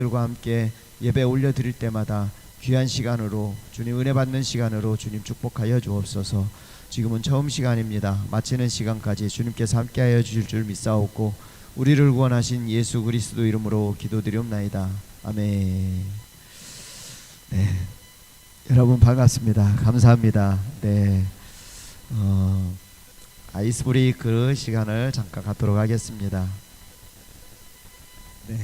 들과 함께 예배 올려드릴 때마다 귀한 시간으로 주님 은혜 받는 시간으로 주님 축복하여 주옵소서. 지금은 처음 시간입니다. 마치는 시간까지 주님께서 함께하여 주실 줄 믿사옵고 우리를 구원하신 예수 그리스도 이름으로 기도드리옵나이다. 아멘. 네, 여러분 반갑습니다. 감사합니다. 네, 아이스 브레이크 시간을 잠깐 갖도록 하겠습니다. 네.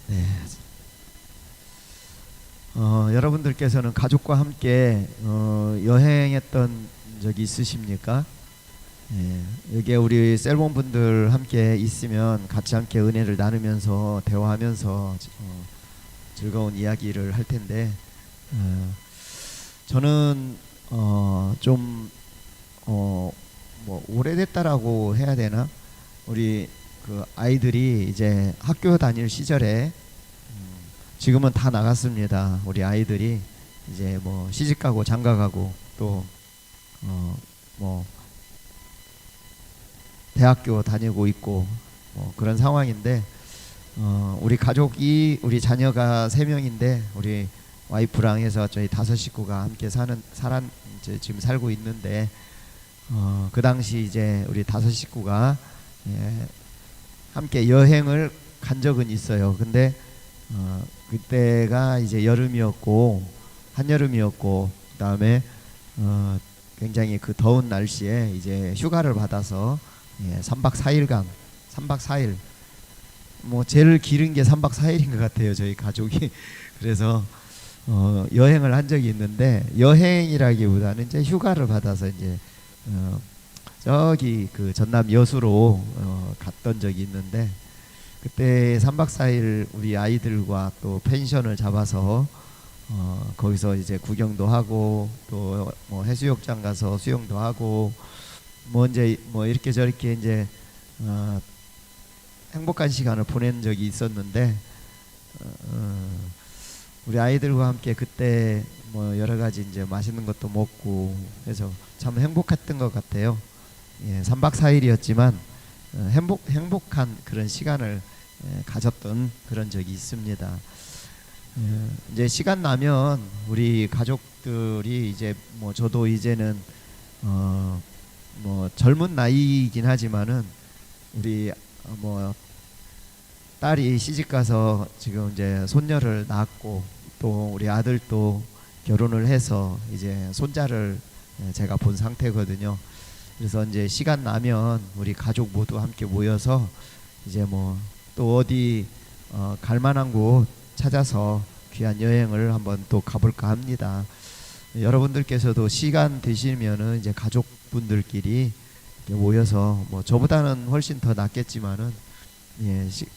네. 여러분들께서는 가족과 함께 여행했던 적이 있으십니까? 예, 여기에 우리 셀본 분들 함께 있으면 같이 함께 은혜를 나누면서 대화하면서 즐거운 이야기를 할 텐데, 저는 뭐 오래됐다라고 해야 되나? 우리 그 아이들이 이제 학교 다닐 시절에 지금은 다 나갔습니다. 우리 아이들이 이제 뭐 시집가고 장가가고 또 뭐 대학교 다니고 있고 뭐 그런 상황인데, 우리 가족이 우리 자녀가 3명인데 우리 와이프랑 해서 저희 5 식구가 함께 이제 지금 살고 있는데, 그 당시 이제 우리 5 식구가 함께 여행을 간 적은 있어요. 근데 그때가 이제 여름이었고 한여름이었고, 그다음에 굉장히 그 더운 날씨에 이제 휴가를 받아서 3박 4일 뭐 제일 길은 게 3박 4일인 것 같아요, 저희 가족이. 그래서 여행을 한 적이 있는데, 여행이라기보다는 이제 휴가를 받아서 이제 저기 그 전남 여수로 갔던 적이 있는데, 그때 3박 4일 우리 아이들과 또 펜션을 잡아서 거기서 이제 구경도 하고 또 뭐 해수욕장 가서 수영도 하고 뭐 이제 뭐 이렇게 저렇게 이제 행복한 시간을 보낸 적이 있었는데, 우리 아이들과 함께 그때 뭐 여러 가지 이제 맛있는 것도 먹고 해서 참 행복했던 것 같아요. 3박 4일이었지만 행복한 그런 시간을 가졌던 그런 적이 있습니다. 이제 시간 나면 우리 가족들이 이제 뭐 저도 이제는 뭐 젊은 나이이긴 하지만은 우리 뭐 딸이 시집가서 지금 이제 손녀를 낳았고 또 우리 아들도 결혼을 해서 이제 손자를 제가 본 상태거든요. 그래서 이제 시간 나면 우리 가족 모두 함께 모여서 이제 뭐 또 어디 갈 만한 곳 찾아서 귀한 여행을 한번 또 가볼까 합니다. 여러분들께서도 시간 되시면은 이제 가족분들끼리 모여서 뭐 저보다는 훨씬 더 낫겠지만은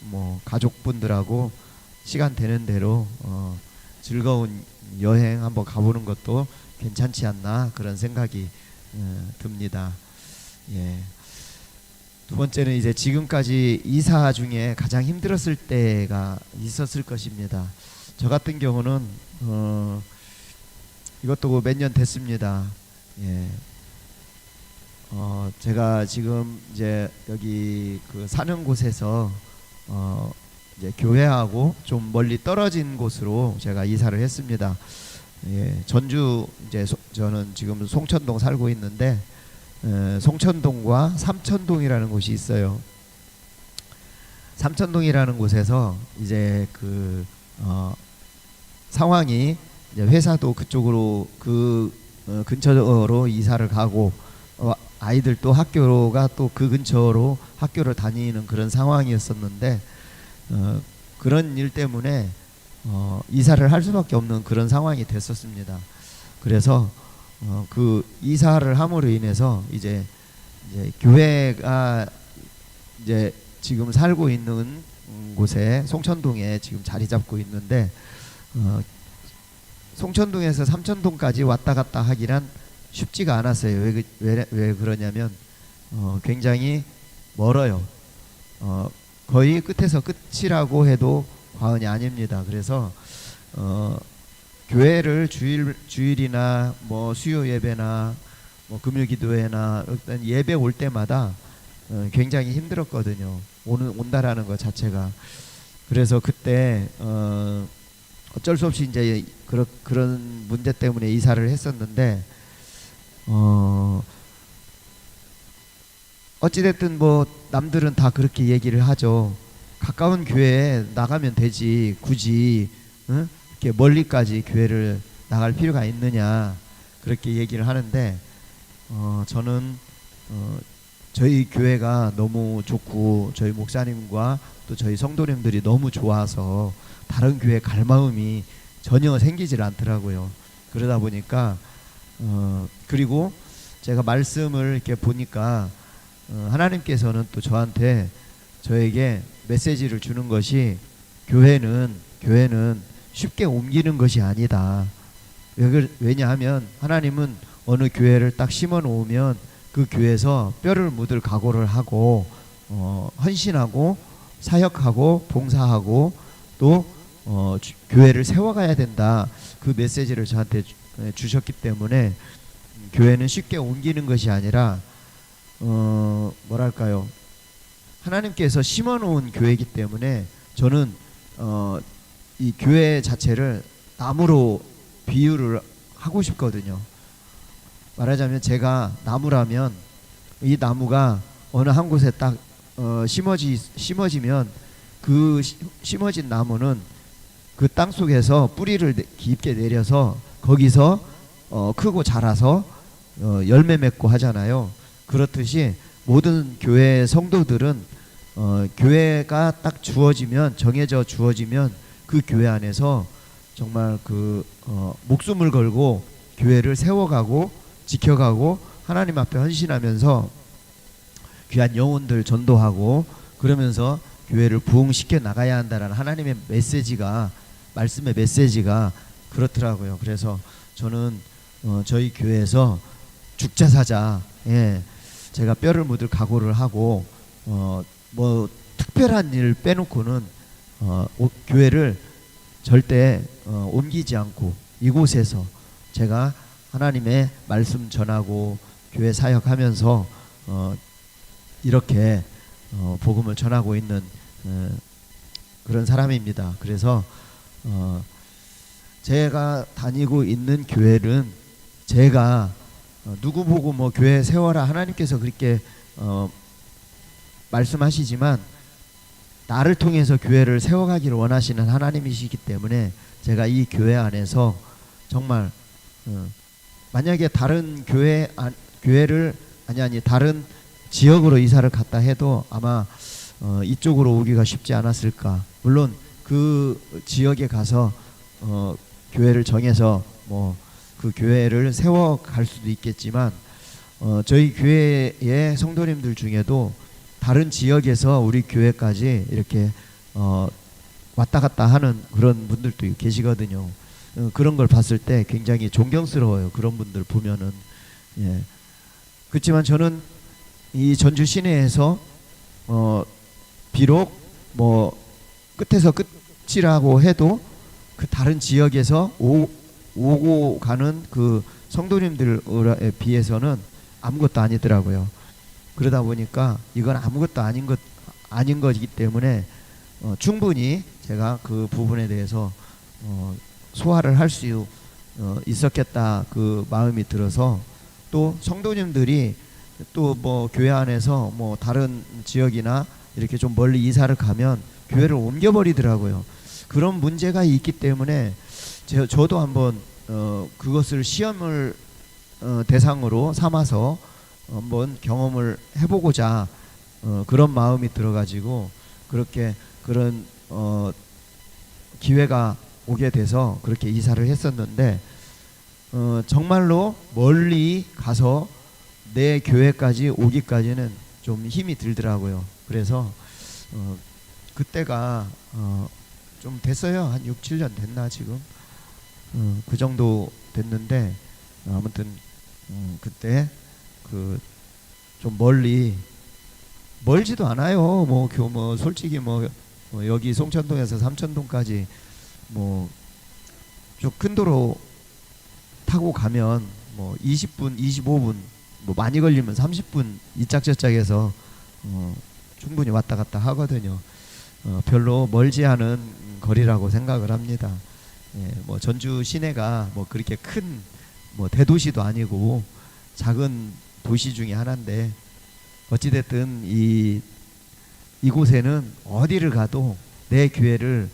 뭐 가족분들하고 시간 되는 대로 즐거운 여행 한번 가보는 것도 괜찮지 않나 그런 생각이 듭니다. 예. 두 번째는 이제 지금까지 이사 중에 가장 힘들었을 때가 있었을 것입니다. 저 같은 경우는 이것도 몇 년 됐습니다. 예. 제가 지금 이제 여기 그 사는 곳에서 이제 교회하고 좀 멀리 떨어진 곳으로 제가 이사를 했습니다. 예, 전주 이제 저는 지금 송천동 살고 있는데, 송천동과 삼천동이라는 곳이 있어요. 삼천동이라는 곳에서 이제 그 상황이 이제 회사도 그쪽으로 근처로 이사를 가고 아이들도 학교가 또 그 근처로 학교를 다니는 그런 상황이었었는데, 그런 일 때문에 이사를 할 수밖에 없는 그런 상황이 됐었습니다. 그래서 그 이사를 함으로 인해서 이제 교회가 이제 지금 살고 있는 곳에 송천동에 지금 자리 잡고 있는데, 송천동에서 삼천동까지 왔다 갔다 하기란 쉽지가 않았어요. 왜 그러냐면 굉장히 멀어요. 거의 끝에서 끝이라고 해도 과언이 아닙니다. 그래서 교회를 주일이나 뭐 수요 예배나 뭐 금요기도회나 어떤 예배 올 때마다 굉장히 힘들었거든요. 온다라는 것 자체가. 그래서 그때 어쩔 수 없이 이제 그런 문제 때문에 이사를 했었는데 어찌됐든 뭐 남들은 다 그렇게 얘기를 하죠. 가까운 교회에 나가면 되지 굳이 응? 이렇게 멀리까지 교회를 나갈 필요가 있느냐 그렇게 얘기를 하는데 저는 저희 교회가 너무 좋고 저희 목사님과 또 저희 성도님들이 너무 좋아서 다른 교회 갈 마음이 전혀 생기질 않더라고요. 그러다 보니까 그리고 제가 말씀을 이렇게 보니까 하나님께서는 또 저에게 메시지를 주는 것이 교회는 쉽게 옮기는 것이 아니다. 왜냐하면 하나님은 어느 교회를 딱 심어 놓으면 그 교회에서 뼈를 묻을 각오를 하고 헌신하고 사역하고 봉사하고 또 교회를 세워가야 된다. 그 메시지를 저한테 주셨기 때문에 교회는 쉽게 옮기는 것이 아니라 뭐랄까요, 하나님께서 심어놓은 교회이기 때문에 저는 이 교회 자체를 나무로 비유를 하고 싶거든요. 말하자면 제가 나무라면 이 나무가 어느 한 곳에 딱 심어지면 그 심어진 나무는 그 땅 속에서 뿌리를 깊게 내려서 거기서 크고 자라서 열매 맺고 하잖아요. 그렇듯이 모든 교회 성도들은 교회가 딱 정해져 주어지면 그 교회 안에서 정말 목숨을 걸고 교회를 세워가고 지켜가고 하나님 앞에 헌신하면서 귀한 영혼들 전도하고 그러면서 교회를 부흥시켜 나가야 한다라는 하나님의 말씀의 메시지가 그렇더라고요. 그래서 저는 저희 교회에서 죽자사자 제가 뼈를 묻을 각오를 하고 뭐 특별한 일 빼놓고는 교회를 절대 옮기지 않고 이곳에서 제가 하나님의 말씀 전하고 교회 사역하면서 이렇게 복음을 전하고 있는 그런 사람입니다. 그래서 제가 다니고 있는 교회는 제가 누구 보고 뭐 교회 세워라 하나님께서 그렇게 말씀하시지만 나를 통해서 교회를 세워가기를 원하시는 하나님이시기 때문에 제가 이 교회 안에서 정말 만약에 다른 교회를 아니 다른 지역으로 이사를 갔다 해도 아마 이쪽으로 오기가 쉽지 않았을까. 물론 그 지역에 가서 교회를 정해서 뭐 그 교회를 세워갈 수도 있겠지만 저희 교회의 성도님들 중에도 다른 지역에서 우리 교회까지 이렇게 왔다 갔다 하는 그런 분들도 계시거든요. 그런 걸 봤을 때 굉장히 존경스러워요. 그런 분들 보면은. 예. 그렇지만 저는 이 전주 시내에서 비록 뭐 끝에서 끝이라고 해도 그 다른 지역에서 오고 가는 그 성도님들에 비해서는 아무것도 아니더라고요. 그러다 보니까 이건 아무것도 아닌 것이기 때문에 충분히 제가 그 부분에 대해서 소화를 할 수 있었겠다 그 마음이 들어서 또 성도님들이 또 뭐 교회 안에서 뭐 다른 지역이나 이렇게 좀 멀리 이사를 가면 교회를 옮겨버리더라고요. 그런 문제가 있기 때문에 저도 한번 그것을 시험을 대상으로 삼아서 한번 경험을 해보고자 그런 마음이 들어가지고 그렇게 그런 기회가 오게 돼서 그렇게 이사를 했었는데 정말로 멀리 가서 내 교회까지 오기까지는 좀 힘이 들더라고요. 그래서 그때가 좀 됐어요. 한 6, 7년 됐나 지금. 그 정도 됐는데 아무튼 그때 좀 멀지도 않아요. 뭐 솔직히 뭐 여기 송천동에서 삼천동까지 뭐 좀 큰 도로 타고 가면 뭐 20분, 25분 뭐 많이 걸리면 30분 이짝저짝해서 충분히 왔다 갔다 하거든요. 별로 멀지 않은 거리라고 생각을 합니다. 예, 뭐 전주 시내가 뭐 그렇게 큰 뭐 대도시도 아니고 작은 도시 중에 하나인데 어찌됐든 이곳에는 어디를 가도 내 교회를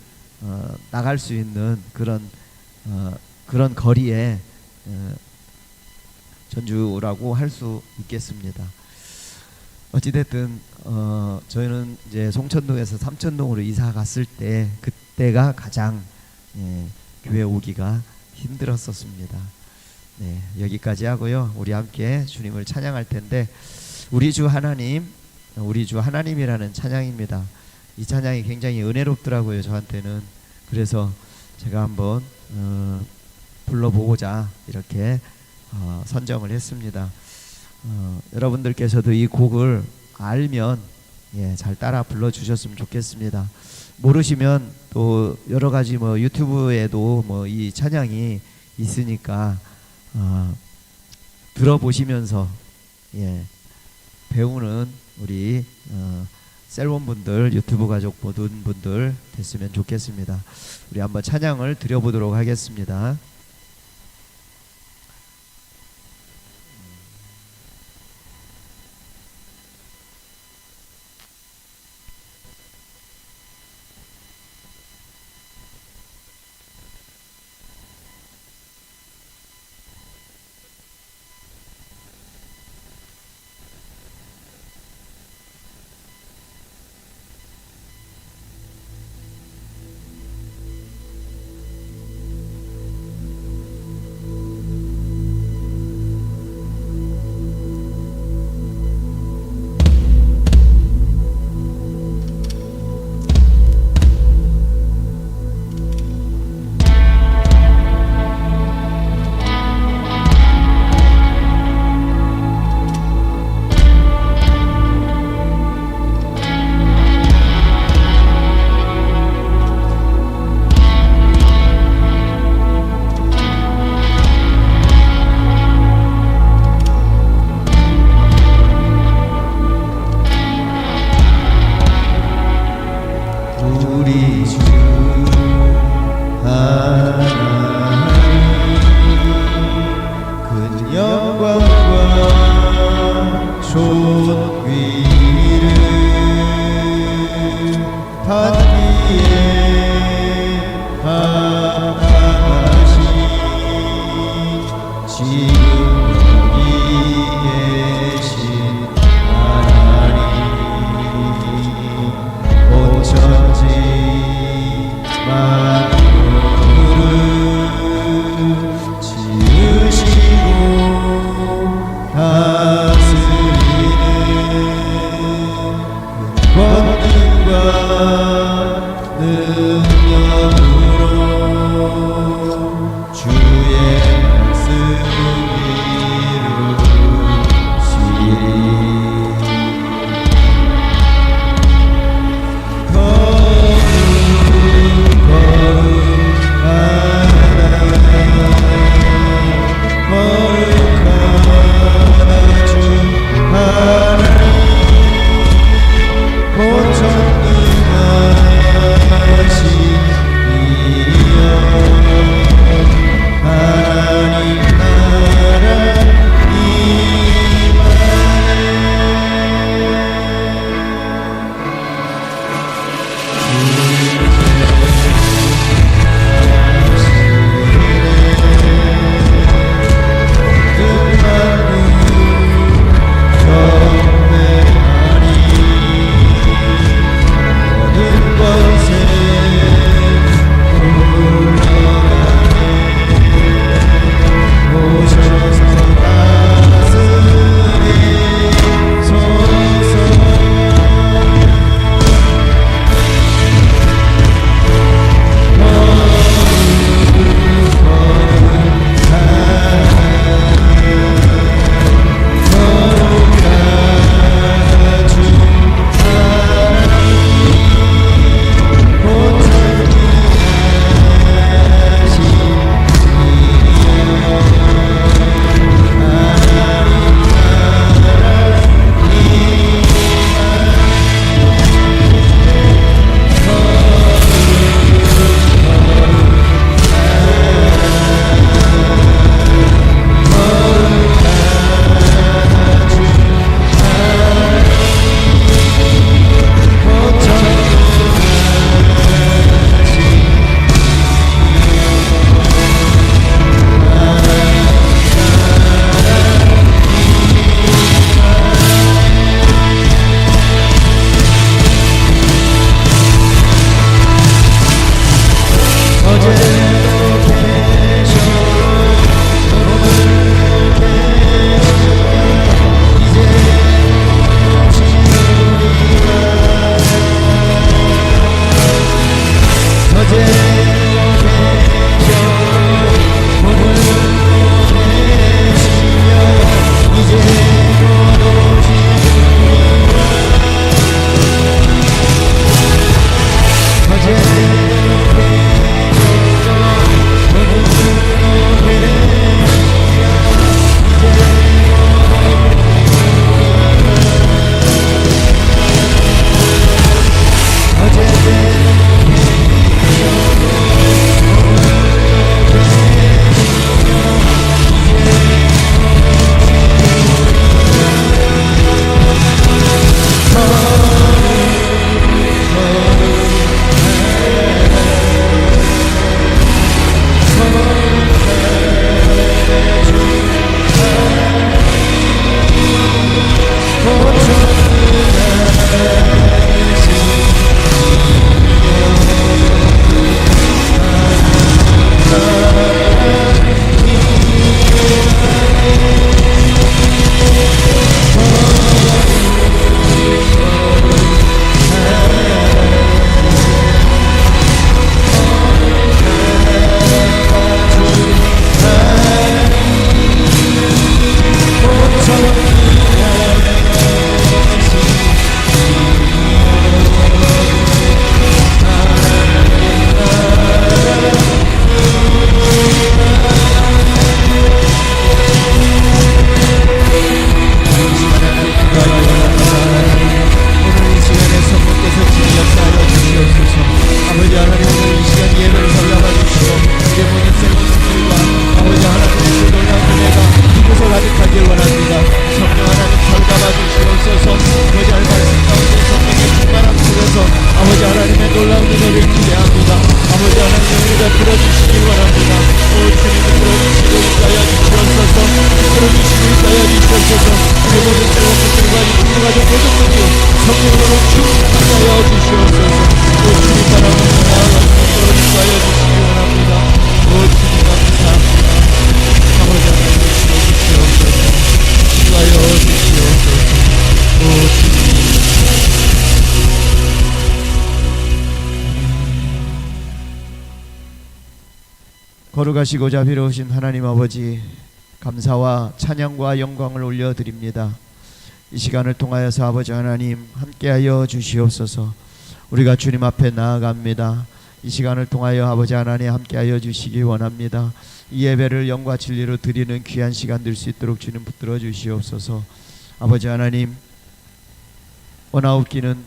나갈 수 있는 그런 거리에 전주라고 할 수 있겠습니다. 어찌됐든 저희는 이제 송천동에서 삼천동으로 이사 갔을 때 그때가 가장 교회 오기가 힘들었었습니다. 네, 여기까지 하고요. 우리 함께 주님을 찬양할 텐데 우리 주 하나님이라는 찬양입니다. 이 찬양이 굉장히 은혜롭더라고요, 저한테는. 그래서 제가 한번 불러보고자 이렇게 선정을 했습니다. 여러분들께서도 이 곡을 알면 잘 따라 불러주셨으면 좋겠습니다. 모르시면 또 여러 가지 뭐 유튜브에도 뭐 이 찬양이 있으니까 들어보시면서 배우는 우리 셀원 분들, 유튜브 가족 모든 분들 됐으면 좋겠습니다. 우리 한번 찬양을 드려보도록 하겠습니다. 성령으로 충만하게 하여 주시옵소서. 또 주님 바라보는 나아가는 것들을 인도하여 주시기 원합니다. 주님 감사합니다. 아버지 하나님 주시옵소서. 인도하여 주시옵소서. 주님 거룩하시고 자비로우신 하나님 아버지, 감사와 찬양과 영광을 올려드립니다. 이 시간을 통하여서 아버지 하나님 함께하여 주시옵소서. 우리가 주님 앞에 나아갑니다. 이 시간을 통하여 아버지 하나님 함께하여 주시기 원합니다. 이 예배를 영과 진리로 드리는 귀한 시간 될 수 있도록 주님 붙들어 주시옵소서. 아버지 하나님, 원하옵기는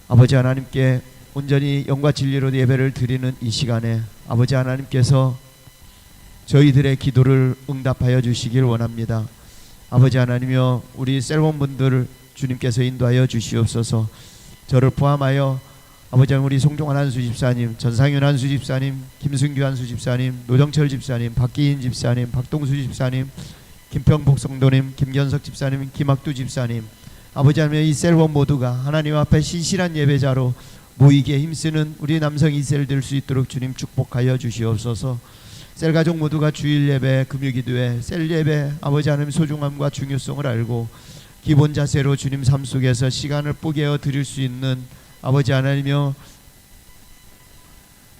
아버지 하나님께 온전히 영과 진리로 예배를 드리는 이 시간에 아버지 하나님께서 저희들의 기도를 응답하여 주시길 원합니다. 아버지 하나님이여, 우리 셀원분들을 주님께서 인도하여 주시옵소서. 저를 포함하여 아버지 하나님, 우리 송종환 한수 집사님, 전상윤 한수 집사님, 김순규 한수 집사님, 노정철 집사님, 박기인 집사님, 박동수 집사님, 김평복 성도님, 김견석 집사님, 김학두 집사님, 아버지 하나님, 이 셀원 모두가 하나님 앞에 신실한 예배자로 모이기에 힘쓰는 우리 남성 이셀 될 수 있도록 주님 축복하여 주시옵소서. 셀 가족 모두가 주일 예배, 금요기도회, 셀 예배 아버지 하나님 소중함과 중요성을 알고 기본 자세로 주님 삶 속에서 시간을 뽀개어 드릴 수 있는 아버지 하나님이여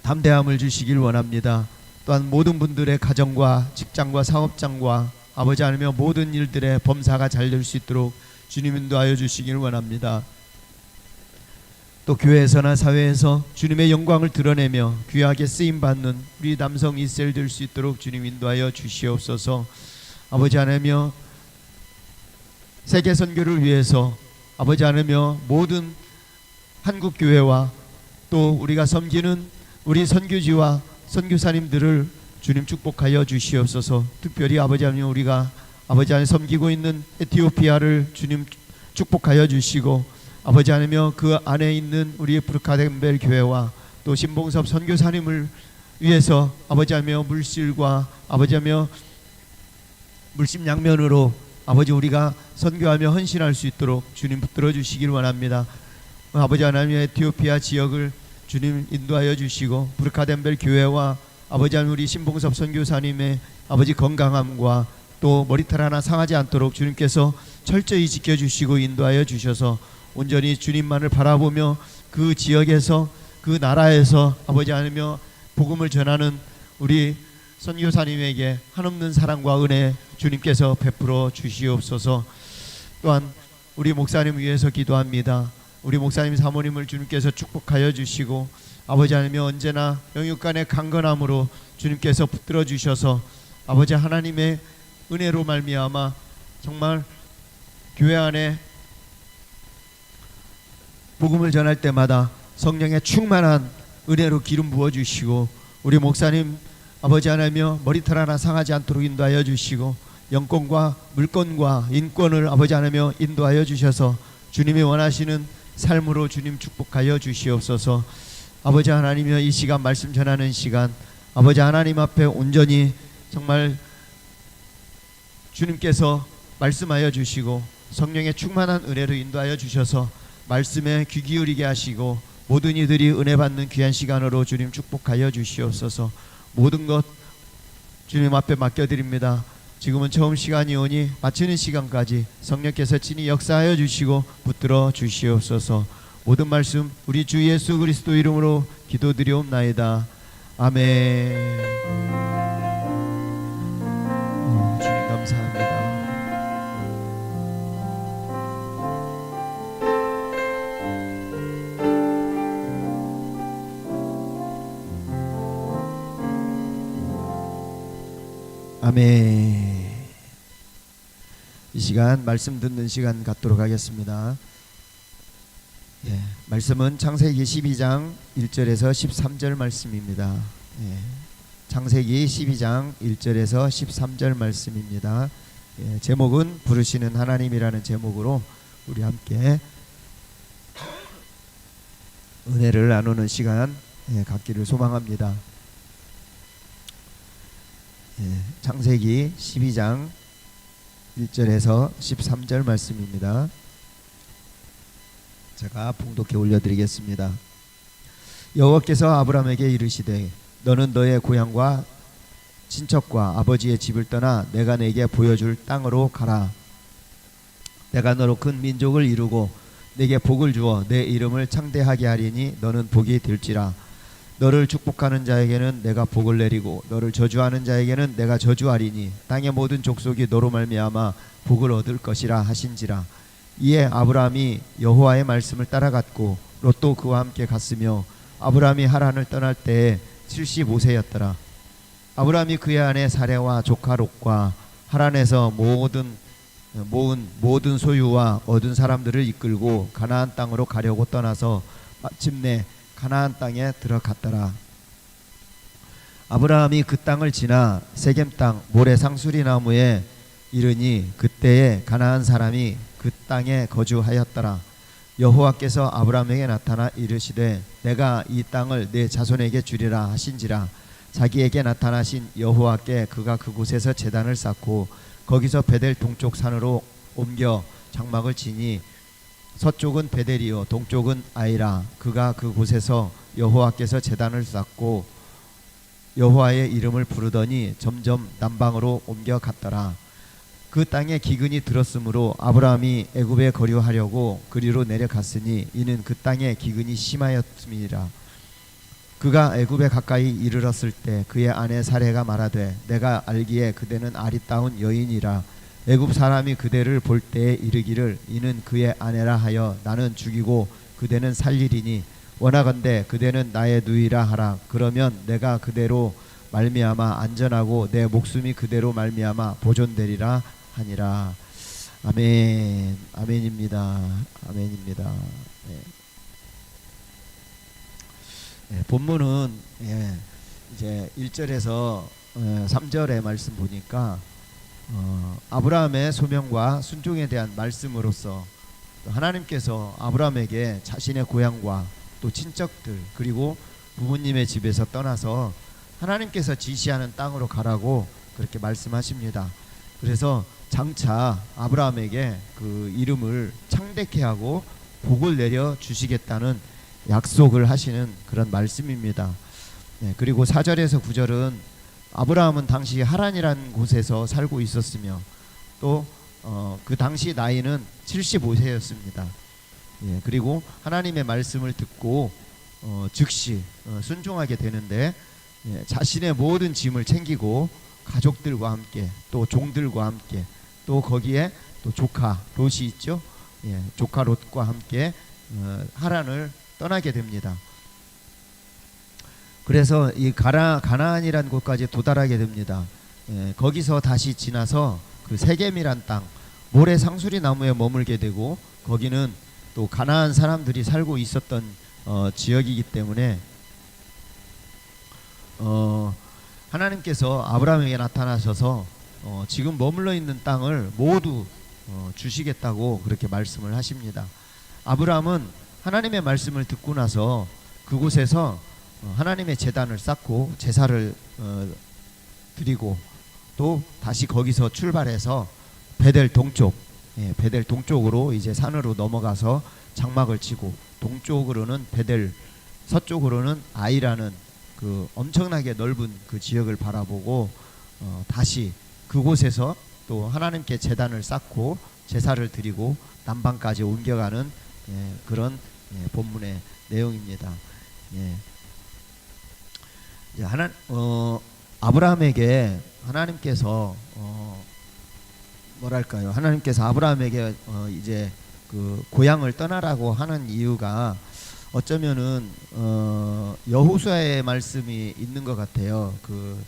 담대함을 주시길 원합니다. 또한 모든 분들의 가정과 직장과 사업장과 아버지 하나님이여 모든 일들의 범사가 잘 될 수 있도록 주님 인도하여 주시길 원합니다. 또 교회에서나 사회에서 주님의 영광을 드러내며 귀하게 쓰임받는 우리 남성 이셀 될 수 있도록 주님 인도하여 주시옵소서. 아버지 하나님이여 세계 선교를 위해서 아버지 하나님이여 모든 한국교회와 또 우리가 섬기는 우리 선교지와 선교사님들을 주님 축복하여 주시옵소서. 특별히 아버지 하나님, 우리가 아버지 하나님 섬기고 있는 에티오피아를 주님 축복하여 주시고 아버지 하나님이여 그 안에 있는 우리 브르카덴벨 교회와 또 신봉섭 선교사님을 위해서 아버지 하나님이여 물실과 아버지 하나님이여 물심양면으로 아버지 우리가 선교하며 헌신할 수 있도록 주님 붙들어 주시길 원합니다. 아버지 하나님의 에티오피아 지역을 주님 인도하여 주시고 브르카덴벨 교회와 아버지 하나님 우리 신봉섭 선교사님의 아버지 건강함과 또 머리털 하나 상하지 않도록 주님께서 철저히 지켜주시고 인도하여 주셔서 온전히 주님만을 바라보며 그 지역에서 그 나라에서 아버지 하나님이여 복음을 전하는 우리 선교사님에게 한없는 사랑과 은혜 주님께서 베풀어 주시옵소서. 또한 우리 목사님 위해서 기도합니다. 우리 목사님 사모님을 주님께서 축복하여 주시고 아버지 하나님이여 언제나 영육간의 강건함으로 주님께서 붙들어 주셔서 아버지 하나님의 은혜로 말미암아 정말 교회 안에 복음을 전할 때마다 성령의 충만한 은혜로 기름 부어주시고 우리 목사님 아버지 하나님이여 머리털 하나 상하지 않도록 인도하여 주시고 영권과 물권과 인권을 아버지 하나님이여 인도하여 주셔서 주님이 원하시는 삶으로 주님 축복하여 주시옵소서. 아버지 하나님이여 이 시간 말씀 전하는 시간 아버지 하나님 앞에 온전히 정말 주님께서 말씀하여 주시고 성령의 충만한 은혜로 인도하여 주셔서 말씀에 귀 기울이게 하시고 모든 이들이 은혜 받는 귀한 시간으로 주님 축복하여 주시옵소서. 모든 것 주님 앞에 맡겨드립니다. 지금은 처음 시간이 오니 마치는 시간까지 성령께서 친히 역사하여 주시고 붙들어 주시옵소서. 모든 말씀 우리 주 예수 그리스도 이름으로 기도드리옵나이다. 아멘. 주님 감사합니다. 아멘. 이 시간 말씀 듣는 시간 갖도록 하겠습니다. 예, 말씀은 창세기 12장 1절에서 13절 말씀입니다. 예, 창세기 12장 1절에서 13절 말씀입니다. 예, 제목은 부르시는 하나님이라는 제목으로 우리 함께 은혜를 나누는 시간 갖기를 소망합니다. 창세기 12장 1절에서 13절 말씀입니다. 제가 봉독해 올려드리겠습니다. 여호와께서 아브라함에게 이르시되 너는 너의 고향과 친척과 아버지의 집을 떠나 내가 내게 보여줄 땅으로 가라. 내가 너로 큰 민족을 이루고 내게 복을 주어 내 이름을 창대하게 하리니 너는 복이 될지라. 너를 축복하는 자에게는 내가 복을 내리고 너를 저주하는 자에게는 내가 저주하리니 땅의 모든 족속이 너로 말미암아 복을 얻을 것이라 하신지라. 이에 아브라함이 여호와의 말씀을 따라갔고 롯도 그와 함께 갔으며 아브라함이 하란을 떠날 때에 75세였더라. 아브라함이 그의 아내 사레와 조카 롯과 하란에서 모든 소유와 얻은 사람들을 이끌고 가나안 땅으로 가려고 떠나서 마침내 가나안 땅에 들어갔더라. 아브라함이 그 땅을 지나 세겜 땅 모래 상수리 나무에 이르니 그때에 가나안 사람이 그 땅에 거주하였더라. 여호와께서 아브라함에게 나타나 이르시되 내가 이 땅을 내 자손에게 주리라 하신지라. 자기에게 나타나신 여호와께 그가 그곳에서 제단을 쌓고 거기서 베델 동쪽 산으로 옮겨 장막을 치니 서쪽은 베델이요 동쪽은 아이라. 그가 그곳에서 여호와께서 제단을 쌓고 여호와의 이름을 부르더니 점점 남방으로 옮겨갔더라. 그 땅에 기근이 들었으므로 아브라함이 애굽에 거류하려고 그리로 내려갔으니 이는 그 땅에 기근이 심하였음이라. 그가 애굽에 가까이 이르렀을 때 그의 아내 사레가 말하되 내가 알기에 그대는 아리따운 여인이라. 애굽 사람이 그대를 볼 때에 이르기를 이는 그의 아내라 하여 나는 죽이고 그대는 살리리니 원하건대 그대는 나의 누이라 하라. 그러면 내가 그대로 말미암아 안전하고 내 목숨이 그대로 말미암아 보존되리라 하니라. 아멘. 아멘입니다. 아멘입니다. 네. 네, 본문은 이제 1절에서 3절의 말씀 보니까 아브라함의 소명과 순종에 대한 말씀으로서 하나님께서 아브라함에게 자신의 고향과 또 친척들 그리고 부모님의 집에서 떠나서 하나님께서 지시하는 땅으로 가라고 그렇게 말씀하십니다. 그래서 장차 아브라함에게 그 이름을 창대케 하고 복을 내려 주시겠다는 약속을 하시는 그런 말씀입니다. 그리고 4절에서 9절은 아브라함은 당시 하란이라는 곳에서 살고 있었으며 또 그 당시 나이는 75세였습니다. 그리고 하나님의 말씀을 듣고 즉시 순종하게 되는데 자신의 모든 짐을 챙기고 가족들과 함께 또 종들과 함께 또 거기에 또 조카 롯이 있죠. 조카 롯과 함께 하란을 떠나게 됩니다. 그래서 이 가나안이라는 곳까지 도달하게 됩니다. 거기서 다시 지나서 그 세겜이란 땅 모래 상수리 나무에 머물게 되고 거기는 또 가나안 사람들이 살고 있었던 지역이기 때문에 하나님께서 아브라함에게 나타나셔서 지금 머물러 있는 땅을 모두 주시겠다고 그렇게 말씀을 하십니다. 아브라함은 하나님의 말씀을 듣고 나서 그곳에서 하나님의 제단을 쌓고 제사를 드리고 또 다시 거기서 출발해서 베델 동쪽으로 이제 산으로 넘어가서 장막을 치고 동쪽으로는 베델, 서쪽으로는 아이라는 그 엄청나게 넓은 그 지역을 바라보고 다시 그곳에서 또 하나님께 제단을 쌓고 제사를 드리고 남방까지 옮겨가는 그런 본문의 내용입니다. 아브라함에게 하나님께서 뭐랄까요? 하나님께서 아브라함에게 이제 그 고향을 떠나라고 하는 이유가 어쩌면은 여호수아의 말씀이 있는 것 같아요. 그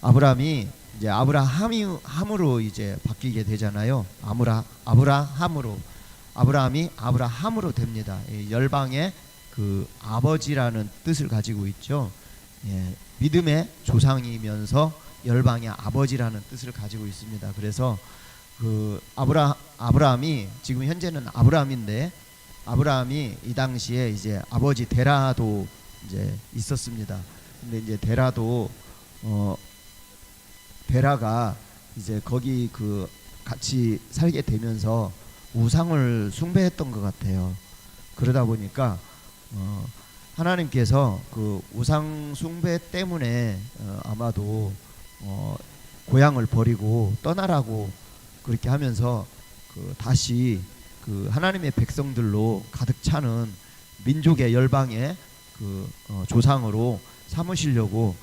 아브라함이 이제 아브라함으로 이제 바뀌게 되잖아요. 아브라함이 아브라함으로 됩니다. 열방의 그 아버지라는 뜻을 가지고 있죠. 믿음의 조상이면서 열방의 아버지라는 뜻을 가지고 있습니다. 그래서 그 아브라함이 지금 현재는 아브라함인데 아브라함이 이 당시에 이제 아버지 데라도 이제 있었습니다. 근데 이제 데라가 이제 거기 그 같이 살게 되면서 우상을 숭배했던 것 같아요. 그러다 보니까 하나님께서 그 우상 숭배 때문에 아마도 고향을 버리고 떠나라고 그렇게 하면서 그 다시 그 하나님의 백성들로 가득 차는 민족의 열방의 그 조상으로 삼으시려고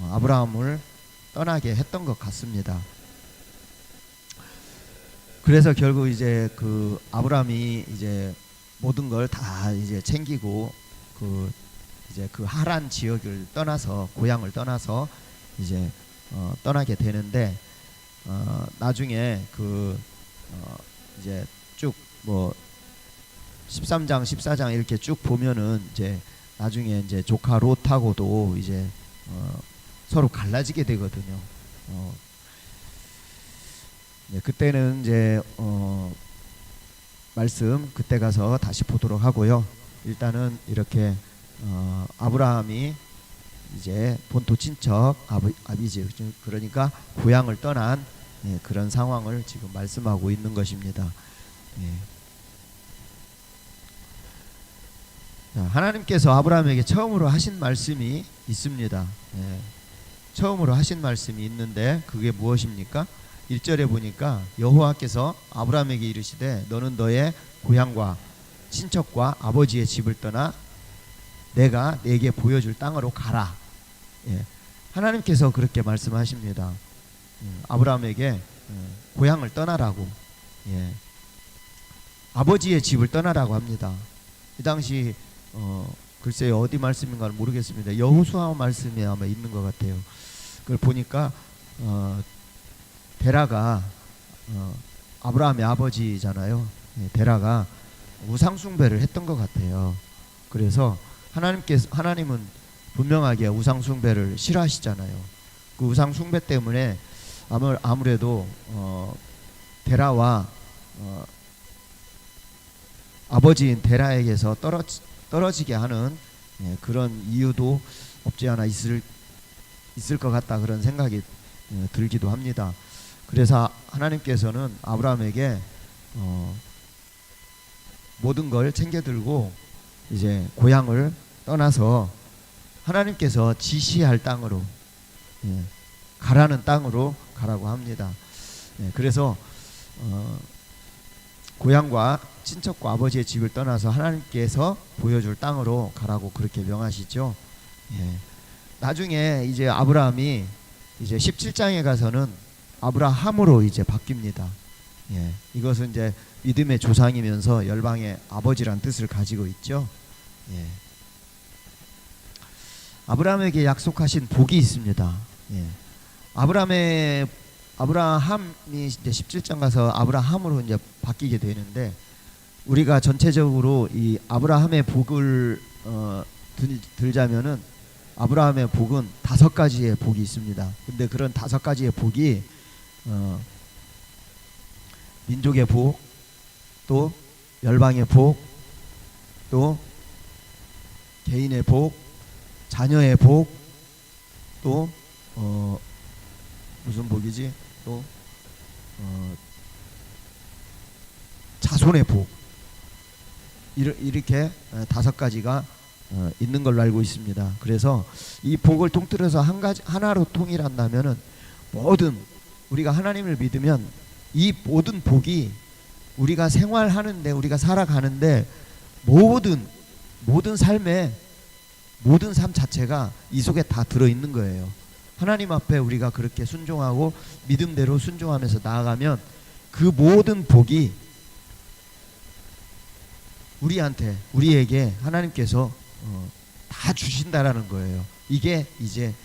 아브라함을 떠나게 했던 것 같습니다. 그래서 결국 이제 그 아브라함이 이제 모든 걸 다 이제 챙기고 그 이제 그 하란 지역을 떠나서 고향을 떠나서 이제 떠나게 되는데 나중에 그 이제 쭉 뭐 13장 14장 이렇게 쭉 보면은 이제 나중에 이제 조카 롯하고도 이제 서로 갈라지게 되거든요. 네, 그때는 이제 말씀 그때 가서 다시 보도록 하고요. 일단은 이렇게 아브라함이 이제 본토 친척 아비지 그러니까 고향을 떠난 그런 상황을 지금 말씀하고 있는 것입니다. 하나님께서 아브라함에게 처음으로 하신 말씀이 있습니다. 처음으로 하신 말씀이 있는데 그게 무엇입니까? 1절에 보니까 여호와께서 아브라함에게 이르시되 너는 너의 고향과 친척과 아버지의 집을 떠나 내가 네게 보여줄 땅으로 가라. 하나님께서 그렇게 말씀하십니다. 아브라함에게 고향을 떠나라고, 아버지의 집을 떠나라고 합니다. 이 당시 글쎄요 어디 말씀인가는 모르겠습니다. 여호수아 말씀에 아마 있는 것 같아요. 그걸 보니까 데라가 아브라함의 아버지잖아요. 데라가 우상 숭배를 했던 것 같아요. 그래서 하나님은 분명하게 우상 숭배를 싫어하시잖아요. 그 우상 숭배 때문에 아무래도 데라와 아버지인 데라에게서 떨어지게 하는 그런 이유도 없지 않아 있을 것 같다 그런 생각이 들기도 합니다. 그래서 하나님께서는 아브라함에게 모든 걸 챙겨들고 이제 고향을 떠나서 하나님께서 지시할 땅으로 가라는 땅으로 가라고 합니다. 그래서 고향과 친척과 아버지의 집을 떠나서 하나님께서 보여줄 땅으로 가라고 그렇게 명하시죠. 나중에 이제 아브라함이 이제 17장에 가서는 아브라함으로 이제 바뀝니다. 이것은 이제 믿음의 조상이면서 열방의 아버지란 뜻을 가지고 있죠. 아브라함에게 약속하신 복이 있습니다. 아브라함이 이제 17장 가서 아브라함으로 이제 바뀌게 되는데 우리가 전체적으로 이 아브라함의 복을 들자면은 아브라함의 복은 5가지의 복이 있습니다. 근데 그런 5가지의 복이 민족의 복, 또 열방의 복, 또 개인의 복, 자녀의 복, 또 무슨 복이지? 또 자손의 복, 이렇게 5가지가 있는 걸로 알고 있습니다. 그래서 이 복을 통틀어서 하나로 통일한다면은 모든 우리가 하나님을 믿으면 이 모든 복이 우리가 생활하는데 우리가 살아가는데 모든 삶에 모든 삶 자체가 이 속에 다 들어있는 거예요. 하나님 앞에 우리가 그렇게 순종하고 믿음대로 순종하면서 나아가면 그 모든 복이 우리에게 하나님께서 다 주신다라는 거예요. 이게 이제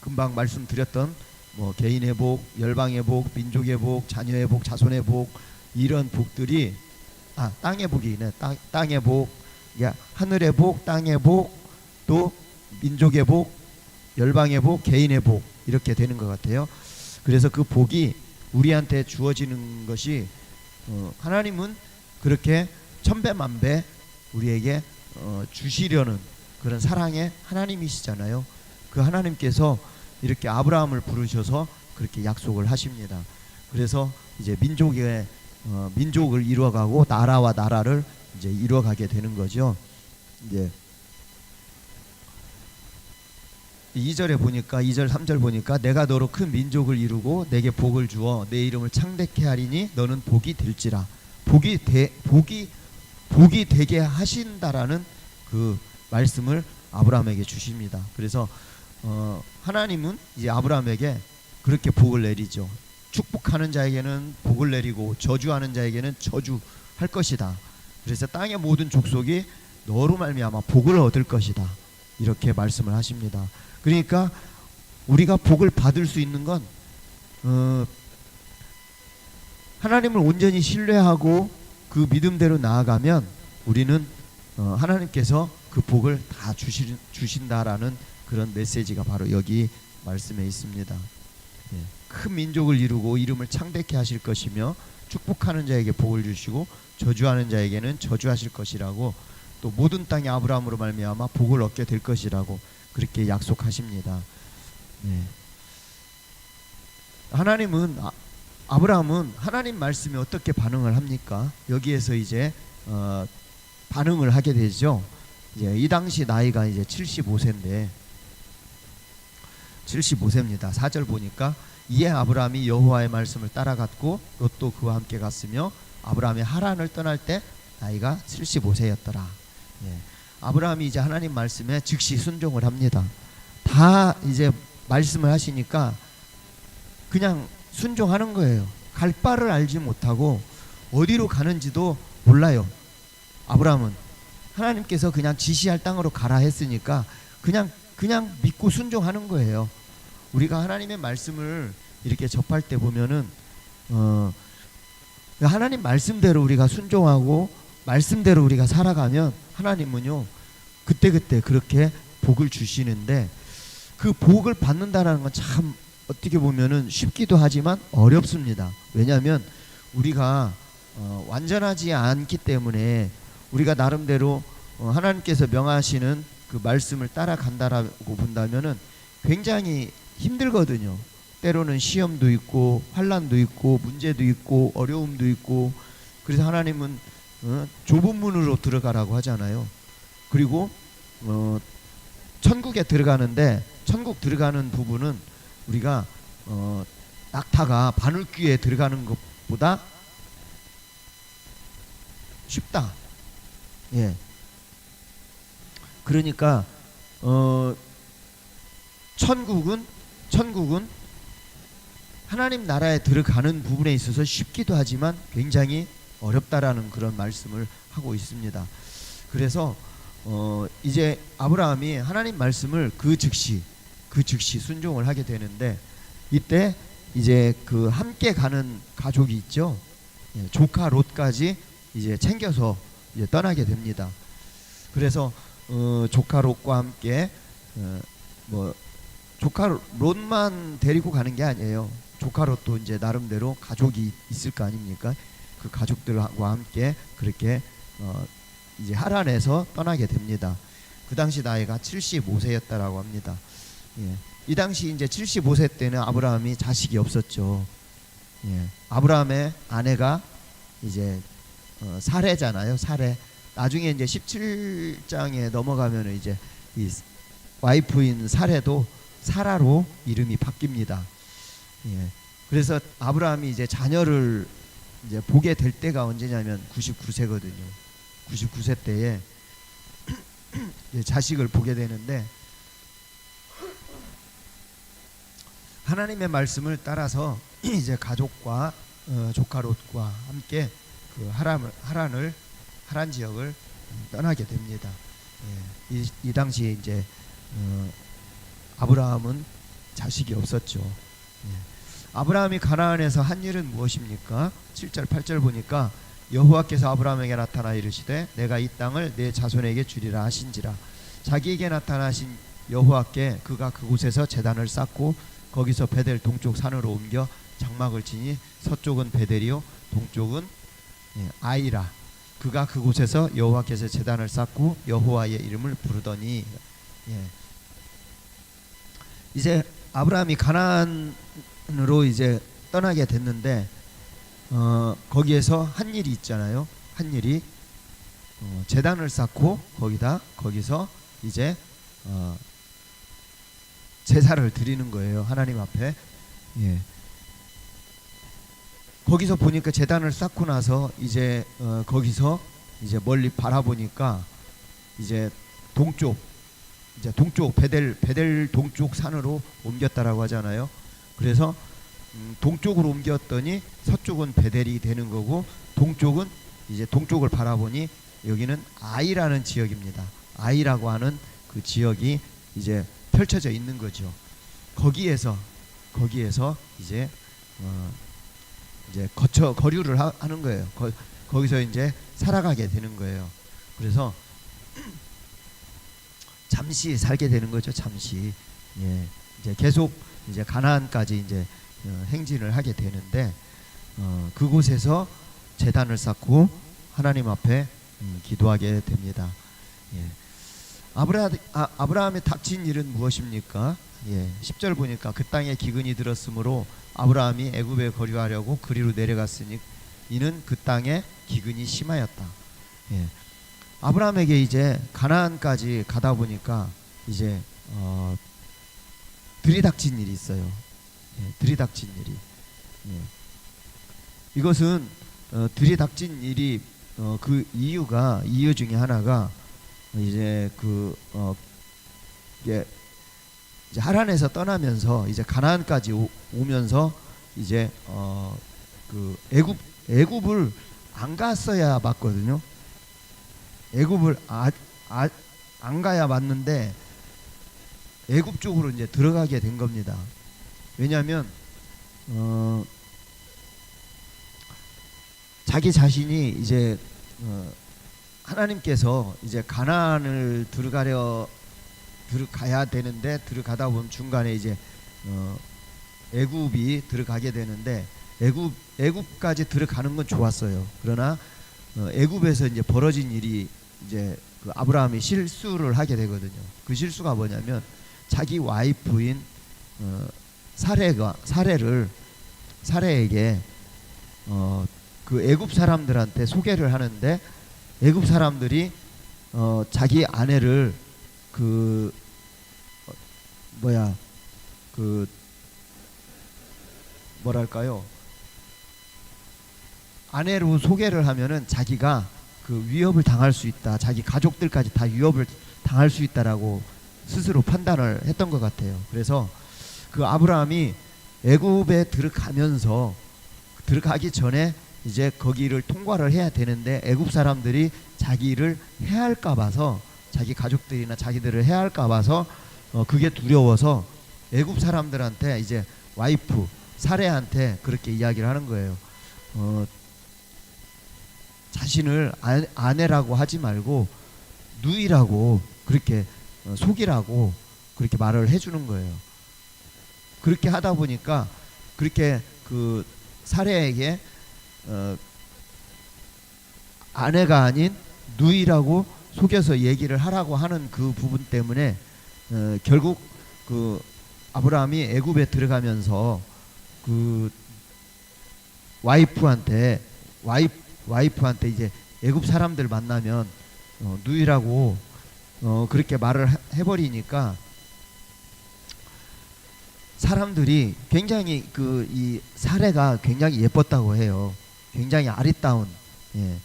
금방 말씀드렸던 뭐 개인의 복, 열방의 복, 민족의 복, 자녀의 복, 자손의 복 이런 복들이 땅의 복이네. 땅의 복, 하늘의 복, 땅의 복, 또 민족의 복, 열방의 복, 개인의 복 이렇게 되는 것 같아요. 그래서 그 복이 우리한테 주어지는 것이 하나님은 그렇게 천배만배 우리에게 주시려는 그런 사랑의 하나님이시잖아요. 그 하나님께서 이렇게 아브라함을 부르셔서 그렇게 약속을 하십니다. 그래서 이제 민족의 민족을 이루어가고 나라와 나라를 이제 이루어가게 되는 거죠. 이제 2절에 보니까 2절 3절 보니까 내가 너로 큰 민족을 이루고 내게 복을 주어 내 이름을 창대케 하리니 너는 복이 될지라. 복이 되게 하신다라는 그 말씀을 아브라함에게 주십니다. 그래서 하나님은 이제 아브라함에게 그렇게 복을 내리죠. 축복하는 자에게는 복을 내리고 저주하는 자에게는 저주할 것이다. 그래서 땅의 모든 족속이 너로 말미암아 복을 얻을 것이다. 이렇게 말씀을 하십니다. 그러니까 우리가 복을 받을 수 있는 건 하나님을 온전히 신뢰하고 그 믿음대로 나아가면 우리는 하나님께서 그 복을 다 주신다라는 그런 메시지가 바로 여기 말씀에 있습니다. 예, 큰 민족을 이루고 이름을 창대케 하실 것이며 축복하는 자에게 복을 주시고 저주하는 자에게는 저주하실 것이라고, 또 모든 땅이 아브라함으로 말미암아 복을 얻게 될 것이라고 그렇게 약속하십니다. 네. 하나님은 아브라함은 하나님 말씀에 어떻게 반응을 합니까? 여기에서 이제 반응을 하게 되죠. 이제 이 당시 나이가 이제 75세인데 75세입니다. 4절 보니까 이에 아브라함이 여호와의 말씀을 따라갔고 롯도 그와 함께 갔으며 아브라함이 하란을 떠날 때 나이가 75세였더라. 예. 아브라함이 이제 하나님 말씀에 즉시 순종을 합니다. 다 이제 말씀을 하시니까 그냥 순종하는 거예요. 갈 바를 알지 못하고 어디로 가는지도 몰라요. 아브라함은 하나님께서 그냥 지시할 땅으로 가라 했으니까 그냥 믿고 순종하는 거예요. 우리가 하나님의 말씀을 이렇게 접할 때 보면은 하나님 말씀대로 우리가 순종하고 말씀대로 우리가 살아가면 하나님은요 그때그때 그렇게 복을 주시는데, 그 복을 받는다는 건 참 어떻게 보면은 쉽기도 하지만 어렵습니다. 왜냐하면 우리가 완전하지 않기 때문에 우리가 나름대로 하나님께서 명하시는 그 말씀을 따라간다라고 본다면은 굉장히 힘들거든요. 때로는 시험도 있고 환난도 있고 문제도 있고 어려움도 있고, 그래서 하나님은 좁은 문으로 들어가라고 하잖아요. 그리고 천국에 들어가는데 천국 들어가는 부분은 우리가 낙타가 바늘귀에 들어가는 것보다 쉽다. 예. 그러니까 천국은 하나님 나라에 들어가는 부분에 있어서 쉽기도 하지만 굉장히 어렵다라는 그런 말씀을 하고 있습니다. 그래서 이제 아브라함이 하나님 말씀을 그 즉시 순종을 하게 되는데, 이때 이제 그 함께 가는 가족이 있죠. 예, 조카 롯까지 이제 챙겨서 이제 떠나게 됩니다. 그래서 조카 롯과 함께 조카 롯만 데리고 가는 게 아니에요. 조카 롯도 이제 나름대로 가족이 있을 거 아닙니까? 그 가족들과 함께 그렇게 이제 하란에서 떠나게 됩니다. 그 당시 나이가 75세였다라고 합니다. 예. 이 당시 이제 75세 때는 아브라함이 자식이 없었죠. 예. 아브라함의 아내가 이제 사레잖아요. 사레. 나중에 이제 17장에 넘어가면 이제 이 와이프인 사레도 사라로 이름이 바뀝니다. 예. 그래서 아브라함이 이제 자녀를 이제 보게 될 때가 언제냐면 99세거든요. 99세 때에 자식을 보게 되는데, 하나님의 말씀을 따라서 이제 가족과 조카 롯과 함께 그 하란 지역을 떠나게 됩니다. 예, 이 당시에 이제 아브라함은 자식이 없었죠. 예. 아브라함이 가나안에서 한 일은 무엇입니까? 7절 8절 보니까 여호와께서 아브라함에게 나타나 이르시되 내가 이 땅을 내 자손에게 주리라 하신지라. 자기에게 나타나신 여호와께 그가 그곳에서 제단을 쌓고 거기서 베델 동쪽 산으로 옮겨 장막을 치니 서쪽은 베델이요 동쪽은 아이라. 그가 그곳에서 여호와께서 제단을 쌓고 여호와의 이름을 부르더니. 예. 이제 아브라함이 가나안으로 이제 떠나게 됐는데 거기에서 한 일이 있잖아요. 한 일이 제단을 쌓고 거기서 이제 제사를 드리는 거예요. 하나님 앞에. 예. 거기서 보니까 제단을 쌓고 나서 이제 거기서 이제 멀리 바라보니까 이제 동쪽 베델 동쪽 산으로 옮겼다라고 하잖아요. 그래서 동쪽으로 옮겼더니 서쪽은 베델이 되는 거고 동쪽은 이제 동쪽을 바라보니 여기는 아이라는 지역입니다. 아이라고 하는 그 지역이 이제 펼쳐져 있는 거죠. 거기에서 이제 거류를 하는 거예요. 거기서 이제 살아가게 되는 거예요. 그래서 잠시 살게 되는 거죠. 잠시. 예. 이제 계속 이제 가나안까지 이제 행진을 하게 되는데 그곳에서 제단을 쌓고 하나님 앞에 기도하게 됩니다. 예. 아브라함의 닥친 일은 무엇입니까? 예. 10절 보니까 그 땅에 기근이 들었으므로 아브라함이 애굽에 거류하려고 그리로 내려갔으니 이는 그 땅에 기근이 심하였다. 예. 아브라함에게 이제 가나안까지 가다 보니까 이제 들이닥친 일이 있어요. 예. 들이닥친 일이. 예. 이것은 들이닥친 일이 그 이유 중에 하나가 이제 이제 하란에서 떠나면서 이제 가나안까지 오면서 이제 그 애굽을 안 갔어야 맞거든요. 애굽을 안 가야 맞는데 애굽 쪽으로 이제 들어가게 된 겁니다. 왜냐하면 자기 자신이 이제 하나님께서 이제 가나안을 들어가야 되는데 들어가다 보면 중간에 이제 애굽이 들어가게 되는데 애굽까지 들어가는 건 좋았어요. 그러나 애굽에서 이제 벌어진 일이 이제 그 아브라함이 실수를 하게 되거든요. 그 실수가 뭐냐면 자기 와이프인 사레에게 그 애굽 사람들한테 소개를 하는데 애굽 사람들이 자기 아내를 뭐랄까요? 아내로 소개를 하면은 자기가 그 위협을 당할 수 있다. 자기 가족들까지 다 위협을 당할 수 있다라고 스스로 판단을 했던 것 같아요. 그래서 그 아브라함이 애굽에 들어가기 전에 이제 거기를 통과를 해야 되는데 애굽 사람들이 자기를 해할까 봐서 자기 가족들이나 자기들을 해할까 봐서 그게 두려워서 애굽 사람들한테 이제 와이프 사레한테 그렇게 이야기를 하는 거예요. 자신을 아내라고 하지 말고 누이라고 그렇게 속이라고 그렇게 말을 해주는 거예요. 그렇게 하다 보니까 그렇게 그 사레에게 아내가 아닌 누이라고 속여서 얘기를 하라고 하는 그 부분 때문에 결국 그 아브라함이 애굽에 들어가면서 그 와이프한테 이제 애굽 사람들 만나면 누이라고 그렇게 말을 해버리니까 사람들이 굉장히 이 사례가 굉장히 예뻤다고 해요. 굉장히 아리따운. 예.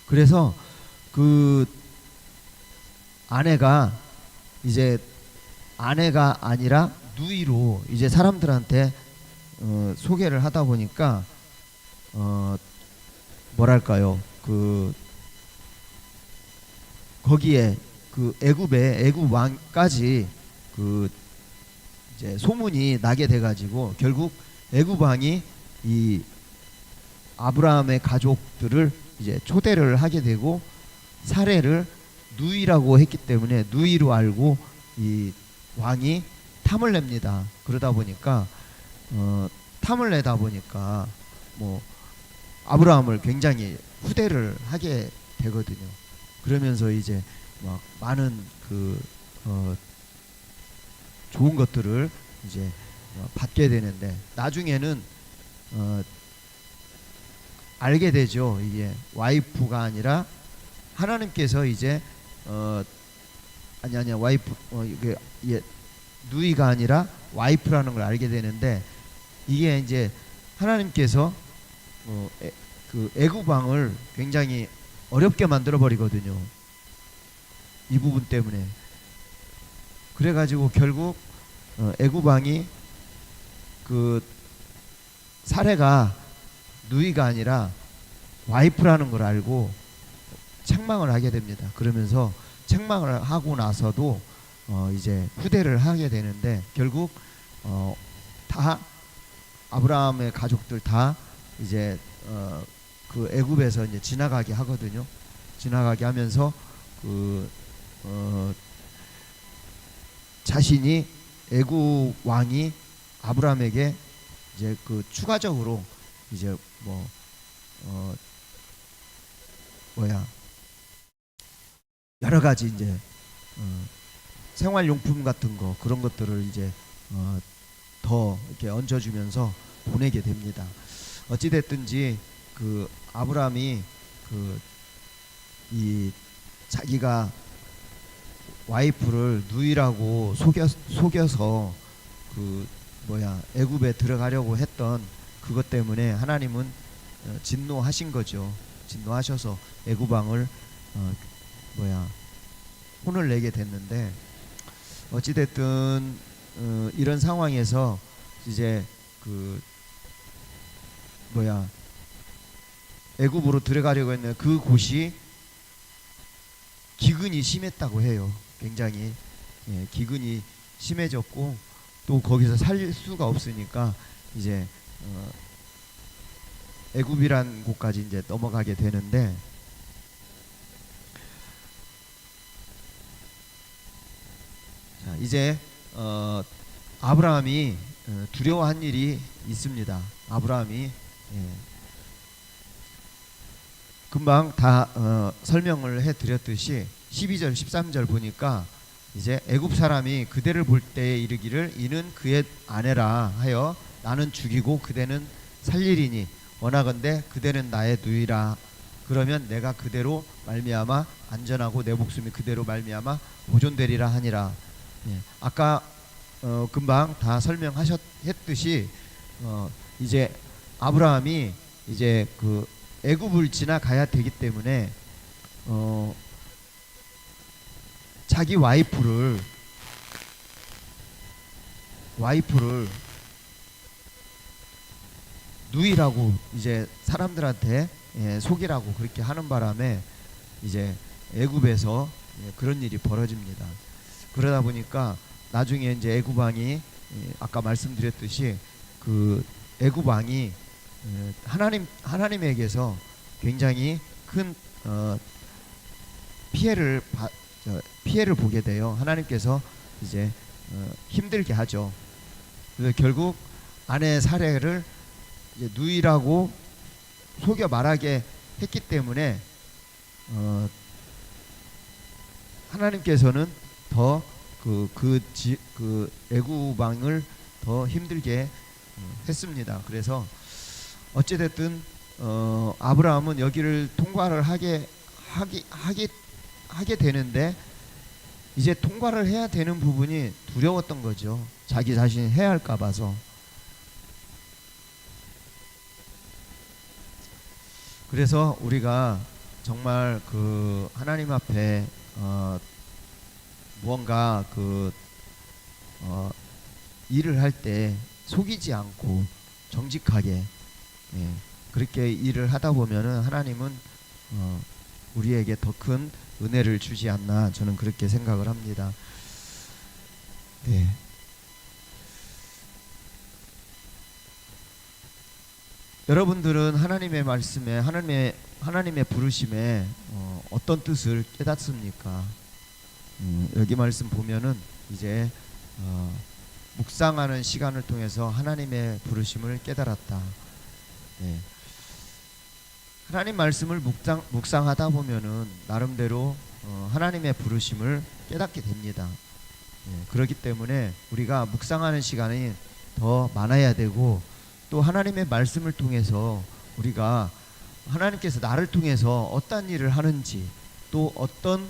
그래서 그 아내가 이제 아내가 아니라 누이로 이제 사람들한테 소개를 하다 보니까 뭐랄까요? 거기에 그 애굽 왕까지 이제 소문이 나게 돼가지고 결국 애굽 왕이 이 아브라함의 가족들을 이제 초대를 하게 되고 사례를 누이라고 했기 때문에 누이로 알고 이 왕이 탐을 냅니다. 그러다 보니까 탐을 내다 보니까 뭐 아브라함을 굉장히 후대를 하게 되거든요. 그러면서 이제 막 많은 좋은 것들을 이제 받게 되는데 나중에는 알게 되죠. 이게 와이프가 아니라 하나님께서 이제 아니야 와이프 이게 누이가 아니라 와이프라는 걸 알게 되는데, 이게 이제 하나님께서 그 애굽 왕을 굉장히 어렵게 만들어 버리거든요. 이 부분 때문에. 그래가지고 결국 애굽 왕이 그 사례가 누이가 아니라 와이프라는 걸 알고 책망을 하게 됩니다. 그러면서 책망을 하고 나서도 이제 후대를 하게 되는데, 결국 다 아브라함의 가족들 다 이제 그 애굽에서 이제 지나가게 하거든요. 지나가게 하면서 그 자신이 애굽 왕이 아브라함에게 이제 그 추가적으로 이제 여러 가지 이제 생활용품 같은 거, 그런 것들을 이제 더 이렇게 얹어주면서 보내게 됩니다. 어찌 됐든지 그 아브라함이 그 이 자기가 와이프를 누이라고 속여서 그 애굽에 들어가려고 했던 그것 때문에 하나님은 진노하신 거죠. 진노하셔서 애굽 왕을 혼을 내게 됐는데, 어찌 됐든 이런 상황에서 이제 그 애굽으로 들어가려고 했는 그 곳이 기근이 심했다고 해요. 굉장히 기근이 심해졌고, 또 거기서 살 수가 없으니까 이제 애굽이란 곳까지 이제 넘어가게 되는데, 자, 이제 아브라함이 두려워한 일이 있습니다. 아브라함이 금방 다 설명을 해드렸듯이 12절 13절 보니까 이제 애굽 사람이 그대를 볼 때에 이르기를 이는 그의 아내라 하여 나는 죽이고 그대는 살리리니 원하건대 그대는 나의 누이라. 그러면 내가 그대로 말미암아 안전하고 내 목숨이 그대로 말미암아 보존되리라 하니라. 아까 금방 다 설명하셨듯이 이제 아브라함이 이제 그 애굽을 지나가야 되기 때문에 자기 와이프를 누이라고 이제 사람들한테 속이라고 그렇게 하는 바람에 이제 애굽에서 그런 일이 벌어집니다. 그러다 보니까 나중에 이제 애굽 왕이 아까 말씀드렸듯이 그 애굽 왕이 하나님에게서 굉장히 큰 피해를 보게 돼요. 하나님께서 이제 힘들게 하죠. 그래서 결국 아내 사례를 이제 누이라고 속여 말하게 했기 때문에 하나님께서는 더 그 애굽 왕을 더 힘들게 했습니다. 그래서 어찌됐든 아브라함은 여기를 통과를 하게 되는데, 이제 통과를 해야 되는 부분이 두려웠던 거죠. 자기 자신이 해야 할까 봐서. 그래서 우리가 정말 그 하나님 앞에 무언가 일을 할 때 속이지 않고 정직하게 그렇게 일을 하다 보면은 하나님은 우리에게 더 큰 은혜를 주지 않나, 저는 그렇게 생각을 합니다. 네. 여러분들은 하나님의 말씀에 하나님의 부르심에 어떤 뜻을 깨닫습니까? 여기 말씀 보면은 이제 묵상하는 시간을 통해서 하나님의 부르심을 깨달았다. 네. 하나님 말씀을 묵상하다 보면은 나름대로 하나님의 부르심을 깨닫게 됩니다. 그렇기 때문에 우리가 묵상하는 시간이 더 많아야 되고, 또 하나님의 말씀을 통해서 우리가 하나님께서 나를 통해서 어떤 일을 하는지, 또 어떤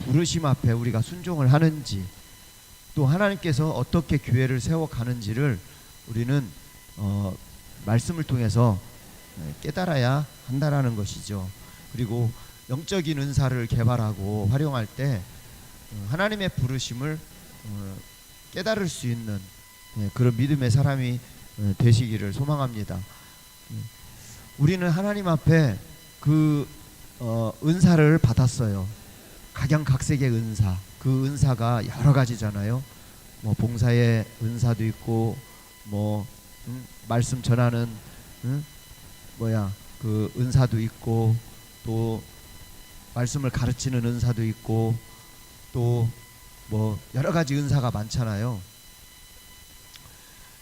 부르심 앞에 우리가 순종을 하는지, 또 하나님께서 어떻게 교회를 세워가는지를 우리는 말씀을 통해서 깨달아야 한다라는 것이죠. 그리고 영적인 은사를 개발하고 활용할 때 하나님의 부르심을 깨달을 수 있는 그런 믿음의 사람이 되시기를 소망합니다. 우리는 하나님 앞에 그 은사를 받았어요. 각양각색의 은사. 그 은사가 여러 가지잖아요. 뭐 봉사의 은사도 있고, 뭐 말씀 전하는 그 은사도 있고, 또 말씀을 가르치는 은사도 있고, 또 뭐 여러 가지 은사가 많잖아요.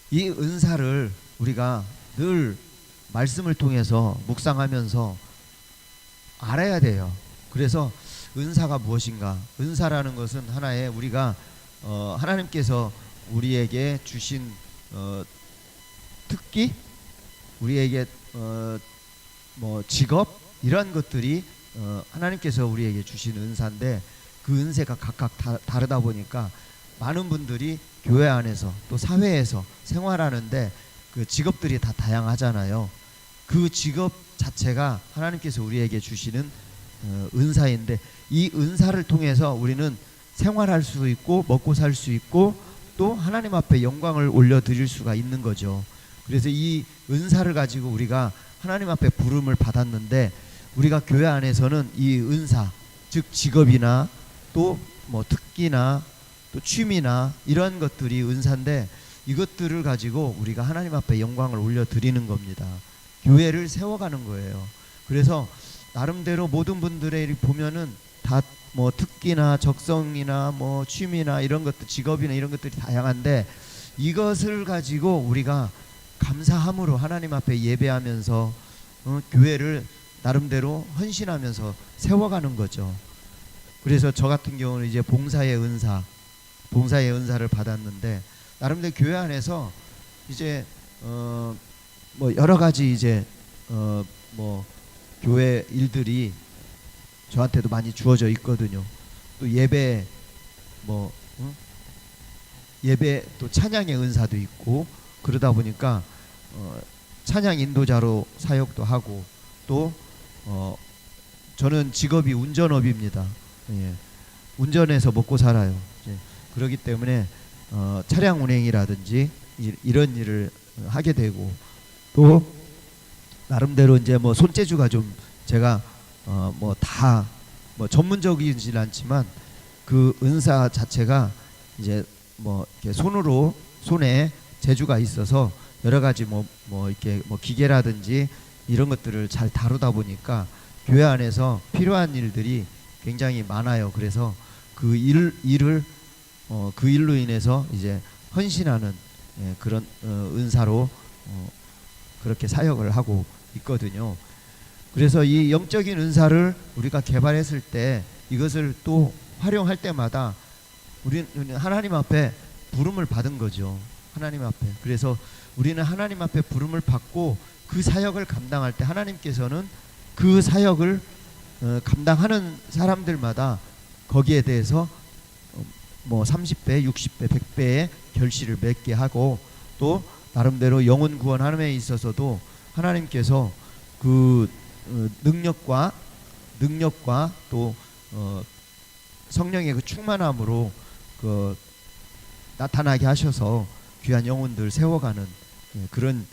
이 은사를 우리가 늘 말씀을 통해서 묵상하면서 알아야 돼요. 그래서 은사가 무엇인가? 은사라는 것은 하나의 우리가 하나님께서 우리에게 주신 특기, 우리에게 뭐 직업, 이런 것들이 하나님께서 우리에게 주신 은사인데, 그 은사가 각각 다르다 보니까 많은 분들이 교회 안에서 또 사회에서 생활하는데 그 직업들이 다 다양하잖아요. 그 직업 자체가 하나님께서 우리에게 주시는 은사인데, 이 은사를 통해서 우리는 생활할 수 있고 먹고 살 수 있고 또 하나님 앞에 영광을 올려드릴 수가 있는 거죠. 그래서 이 은사를 가지고 우리가 하나님 앞에 부름을 받았는데, 우리가 교회 안에서는 이 은사, 즉 직업이나 또 뭐 특기나 또 취미나 이런 것들이 은사인데, 이것들을 가지고 우리가 하나님 앞에 영광을 올려드리는 겁니다. 교회를 세워가는 거예요. 그래서 나름대로 모든 분들의 보면은 다 뭐 특기나 적성이나 뭐 취미나 이런 것들, 직업이나 이런 것들이 다양한데, 이것을 가지고 우리가 감사함으로 하나님 앞에 예배하면서 교회를 나름대로 헌신하면서 세워가는 거죠. 그래서 저 같은 경우는 이제 봉사의 은사를 받았는데, 나름대로 교회 안에서 이제 뭐 여러 가지 이제 뭐 교회 일들이 저한테도 많이 주어져 있거든요. 또 예배 예배 또 찬양의 은사도 있고, 그러다 보니까 찬양 인도자로 사역도 하고, 또 저는 직업이 운전업입니다. 예. 운전해서 먹고 살아요. 예. 그렇기 때문에 차량 운행이라든지 이런 일을 하게 되고, 또 나름대로 이제 뭐 손재주가 좀 제가 뭐 다 뭐 전문적이진 않지만 그 은사 자체가 이제 뭐 이렇게 손에 재주가 있어서 여러 가지 뭐 이렇게 뭐 기계라든지 이런 것들을 잘 다루다 보니까 교회 안에서 필요한 일들이 굉장히 많아요. 그래서 그 일을 그 일로 인해서 이제 헌신하는 그런 은사로 그렇게 사역을 하고 있거든요. 그래서 이 영적인 은사를 우리가 개발했을 때, 이것을 또 활용할 때마다 우리는 하나님 앞에 부름을 받은 거죠. 하나님 앞에. 그래서 우리는 하나님 앞에 부름을 받고 그 사역을 감당할 때, 하나님께서는 그 사역을 감당하는 사람들마다 거기에 대해서 뭐 30배, 60배, 100배의 결실을 맺게 하고, 또 나름대로 영혼 구원함에 있어서도 하나님께서 그 능력과 또 성령의 그 충만함으로 그 나타나게 하셔서 귀한 영혼들 세워가는 그런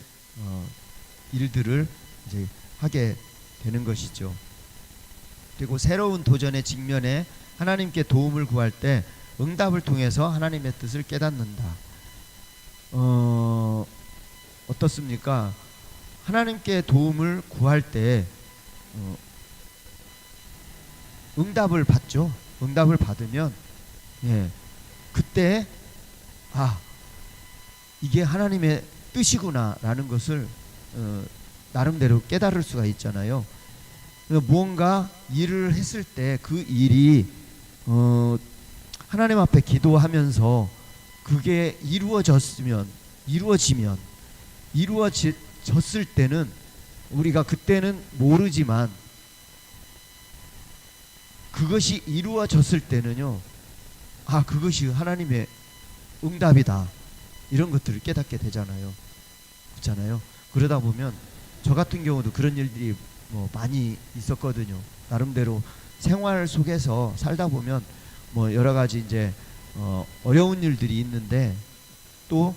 일들을 이제 하게 되는 것이죠. 그리고 새로운 도전의 직면에 하나님께 도움을 구할 때 응답을 통해서 하나님의 뜻을 깨닫는다. 어떻습니까? 하나님께 도움을 구할 때 응답을 받죠. 응답을 받으면 그때 이게 하나님의 뜻이구나라는 것을 나름대로 깨달을 수가 있잖아요. 무언가 일을 했을 때 그 일이 하나님 앞에 기도하면서 그게 이루어졌을 때는 우리가 그때는 모르지만 그것이 이루어졌을 때는요, 아, 그것이 하나님의 응답이다, 이런 것들을 깨닫게 되잖아요. 그렇잖아요. 그러다 보면 저 같은 경우도 그런 일들이 뭐 많이 있었거든요. 나름대로 생활 속에서 살다 보면 뭐 여러 가지 이제 어려운 일들이 있는데 또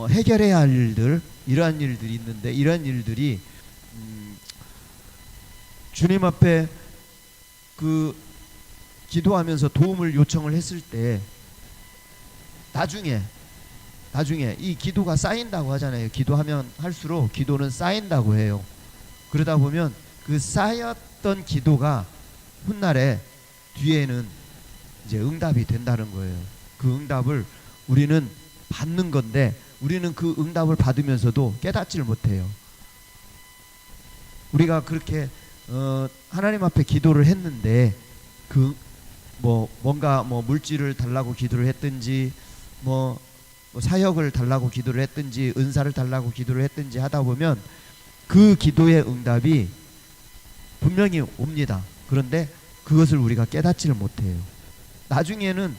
해결해야 할 일들, 이러한 일들이 있는데, 이러한 일들이 주님 앞에 그 기도하면서 도움을 요청을 했을 때 나중에 이 기도가 쌓인다고 하잖아요. 기도하면 할수록 기도는 쌓인다고 해요. 그러다 보면 그 쌓였던 기도가 훗날에 뒤에는 이제 응답이 된다는 거예요. 그 응답을 우리는 받는 건데, 우리는 그 응답을 받으면서도 깨닫지를 못해요. 우리가 그렇게 하나님 앞에 기도를 했는데 그 뭔가 물질을 달라고 기도를 했든지 뭐 사역을 달라고 기도를 했든지 은사를 달라고 기도를 했든지 하다 보면 그 기도의 응답이 분명히 옵니다. 그런데 그것을 우리가 깨닫지를 못해요. 나중에는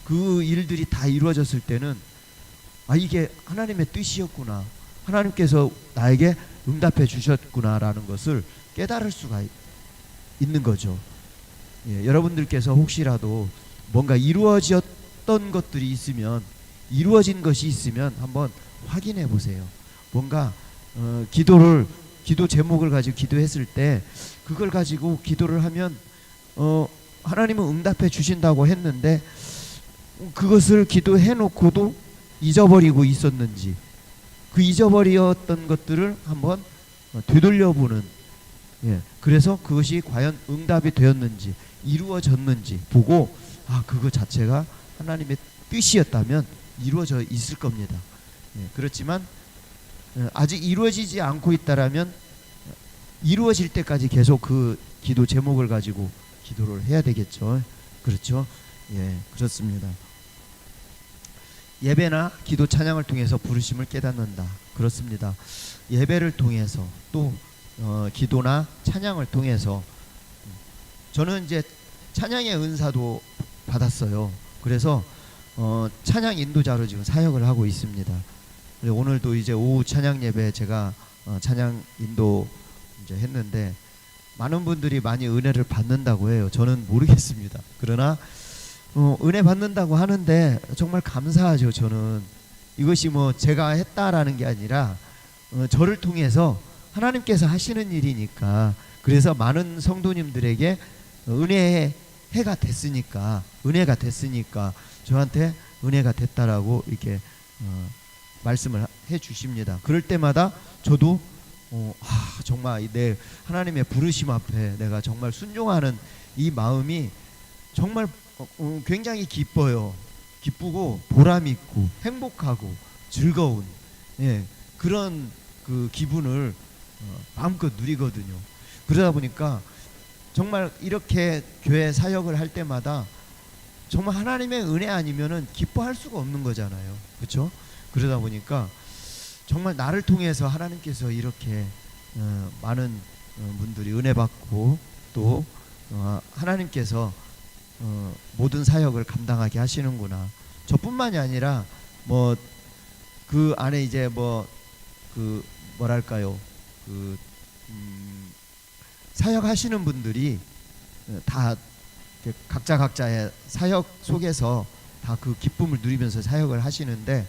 그 일들이 다 이루어졌을 때는 이게 하나님의 뜻이었구나, 하나님께서 나에게 응답해 주셨구나라는 것을 깨달을 수가 있는 거죠. 예, 여러분들께서 혹시라도 뭔가 이루어졌던 것들이 있으면, 이루어진 것이 있으면 한번 확인해 보세요. 뭔가 기도 제목을 가지고 기도했을 때 그걸 가지고 기도를 하면 하나님은 응답해 주신다고 했는데 그것을 기도해 놓고도 잊어버리고 있었는지, 그 잊어버렸던 것들을 한번 되돌려보는, 예, 그래서 그것이 과연 응답이 되었는지 이루어졌는지 보고 그거 자체가 하나님의 뜻이었다면 이루어져 있을 겁니다. 예, 그렇지만 아직 이루어지지 않고 있다라면 이루어질 때까지 계속 그 기도 제목을 가지고 기도를 해야 되겠죠. 그렇죠? 예, 그렇습니다. 예배나 기도 찬양을 통해서 부르심을 깨닫는다. 그렇습니다. 예배를 통해서 또 기도나 찬양을 통해서 저는 이제 찬양의 은사도 받았어요. 그래서 찬양 인도자로 지금 사역을 하고 있습니다. 오늘도 이제 오후 찬양 예배 제가 찬양 인도 이제 했는데 많은 분들이 많이 은혜를 받는다고 해요. 저는 모르겠습니다. 그러나 은혜 받는다고 하는데 정말 감사하죠. 저는 이것이 뭐 제가 했다라는 게 아니라 저를 통해서 하나님께서 하시는 일이니까, 그래서 많은 성도님들에게 은혜의 해가 됐으니까, 은혜가 됐으니까 저한테 은혜가 됐다라고 이렇게 말씀을 해 주십니다. 그럴 때마다 저도 정말 내 하나님의 부르심 앞에 내가 정말 순종하는 이 마음이 정말 굉장히 기뻐요. 기쁘고 보람 있고 행복하고 즐거운, 예, 그런 그 기분을 마음껏 누리거든요. 그러다 보니까 정말 이렇게 교회 사역을 할 때마다 정말 하나님의 은혜 아니면은 기뻐할 수가 없는 거잖아요. 그렇죠? 그러다 보니까 정말 나를 통해서 하나님께서 이렇게 많은 분들이 은혜 받고 또 하나님께서 모든 사역을 감당하게 하시는구나. 저뿐만이 아니라 뭐 그 안에 이제 그 뭐랄까요, 그 사역하시는 분들이 다 각자의 사역 속에서 다 그 기쁨을 누리면서 사역을 하시는데,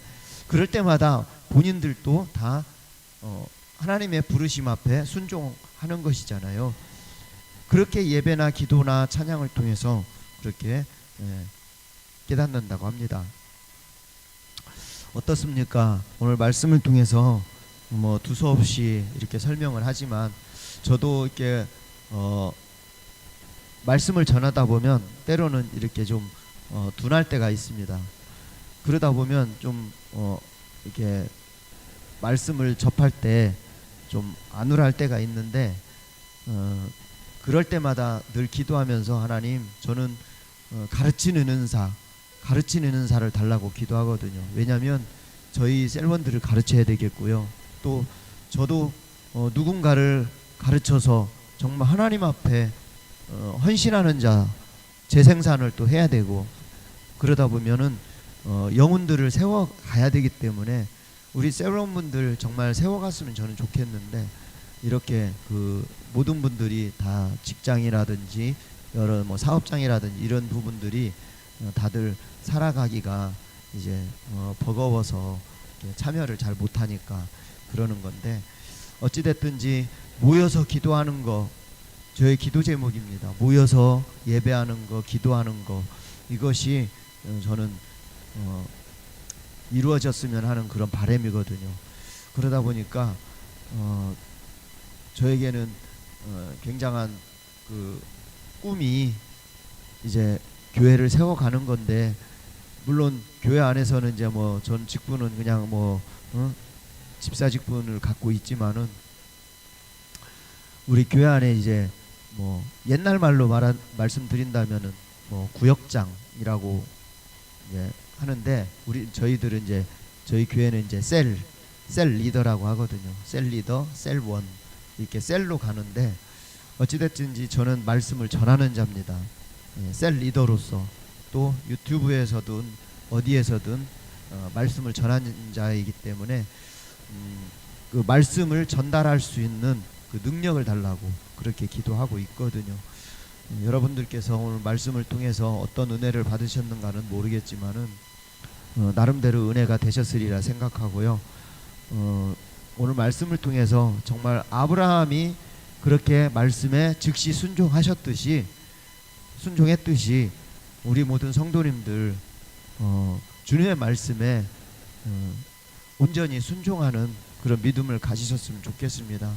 그럴 때마다 본인들도 다 하나님의 부르심 앞에 순종하는 것이잖아요. 그렇게 예배나 기도나 찬양을 통해서 그렇게 깨닫는다고 합니다. 어떻습니까? 오늘 말씀을 통해서 뭐 두서없이 이렇게 설명을 하지만 저도 이렇게 말씀을 전하다 보면 때로는 이렇게 좀 둔할 때가 있습니다. 그러다 보면 좀 이렇게 말씀을 접할 때 좀 안울할 때가 있는데 그럴 때마다 늘 기도하면서 하나님, 저는 가르치는 은사를 달라고 기도하거든요. 왜냐하면 저희 셀원들을 가르쳐야 되겠고요. 또 저도 누군가를 가르쳐서 정말 하나님 앞에 헌신하는 자 재생산을 또 해야 되고, 그러다 보면은 영혼들을 세워가야 되기 때문에 우리 세브론분들 정말 세워갔으면 저는 좋겠는데, 이렇게 그 모든 분들이 다 직장이라든지 여러 뭐 사업장이라든지 이런 부분들이 다들 살아가기가 이제 버거워서 참여를 잘 못하니까 그러는 건데, 어찌됐든지 모여서 기도하는 거 저의 기도 제목입니다. 모여서 예배하는 거, 기도하는 거, 이것이 저는 이루어졌으면 하는 그런 바람이거든요. 그러다 보니까 저에게는 굉장한 그 꿈이 이제 교회를 세워가는 건데, 물론 교회 안에서는 이제 뭐 전 직분은 그냥 뭐 집사 직분을 갖고 있지만은, 우리 교회 안에 이제 뭐 옛날 말로 말씀드린다면은 뭐 구역장이라고 이제 하는데, 저희들은 이제 저희 교회는 이제 셀 리더라고 하거든요. 셀 리더, 셀 원, 이렇게 셀로 가는데, 어찌됐든지 저는 말씀을 전하는 자입니다. 셀 리더로서 또 유튜브에서든 어디에서든 말씀을 전하는 자이기 때문에 그 말씀을 전달할 수 있는 그 능력을 달라고 그렇게 기도하고 있거든요. 여러분들께서 오늘 말씀을 통해서 어떤 은혜를 받으셨는가는 모르겠지만은 나름대로 은혜가 되셨으리라 생각하고요. 오늘 말씀을 통해서 정말 아브라함이 그렇게 말씀에 즉시 순종했듯이 우리 모든 성도님들 주님의 말씀에 온전히 순종하는 그런 믿음을 가지셨으면 좋겠습니다.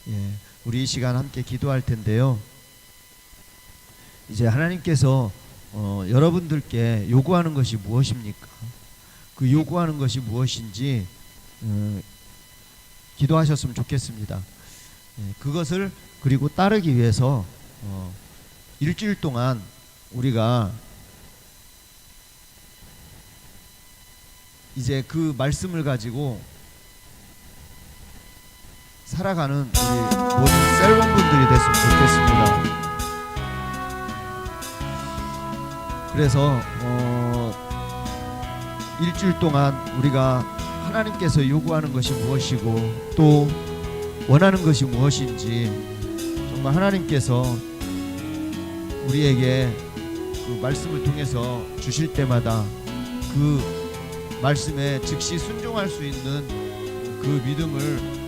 예, 우리 이 시간 함께 기도할 텐데요. 이제 하나님께서 여러분들께 요구하는 것이 무엇입니까? 그 요구하는 것이 무엇인지 기도하셨으면 좋겠습니다. 예, 그것을 그리고 따르기 위해서 일주일 동안 우리가 이제 그 말씀을 가지고 살아가는 우리 모든 셀원분들이 됐으면 좋겠습니다. 그래서 일주일 동안 우리가 하나님께서 요구하는 것이 무엇이고 또 원하는 것이 무엇인지 정말 하나님께서 우리에게 그 말씀을 통해서 주실 때마다 그 말씀에 즉시 순종할 수 있는 그 믿음을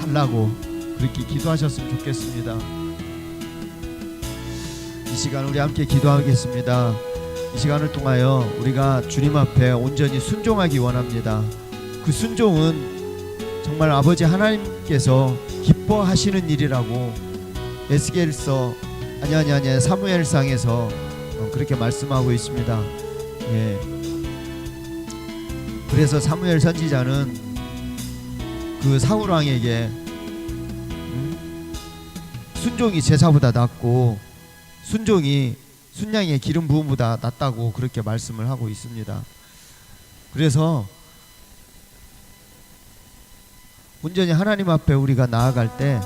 달라고 그렇게 기도하셨으면 좋겠습니다. 이 시간 우리 함께 기도하겠습니다. 이 시간을 통하여 우리가 주님 앞에 온전히 순종하기 원합니다. 그 순종은 정말 아버지 하나님께서 기뻐하시는 일이라고 에스겔서 사무엘상에서 그렇게 말씀하고 있습니다. 예. 그래서 사무엘 선지자는 그 사울 왕에게 순종이 제사보다 낫고 순종이 순양의 기름 부음보다 낫다고 그렇게 말씀을 하고 있습니다. 그래서 온전히 하나님 앞에 우리가 나아갈 때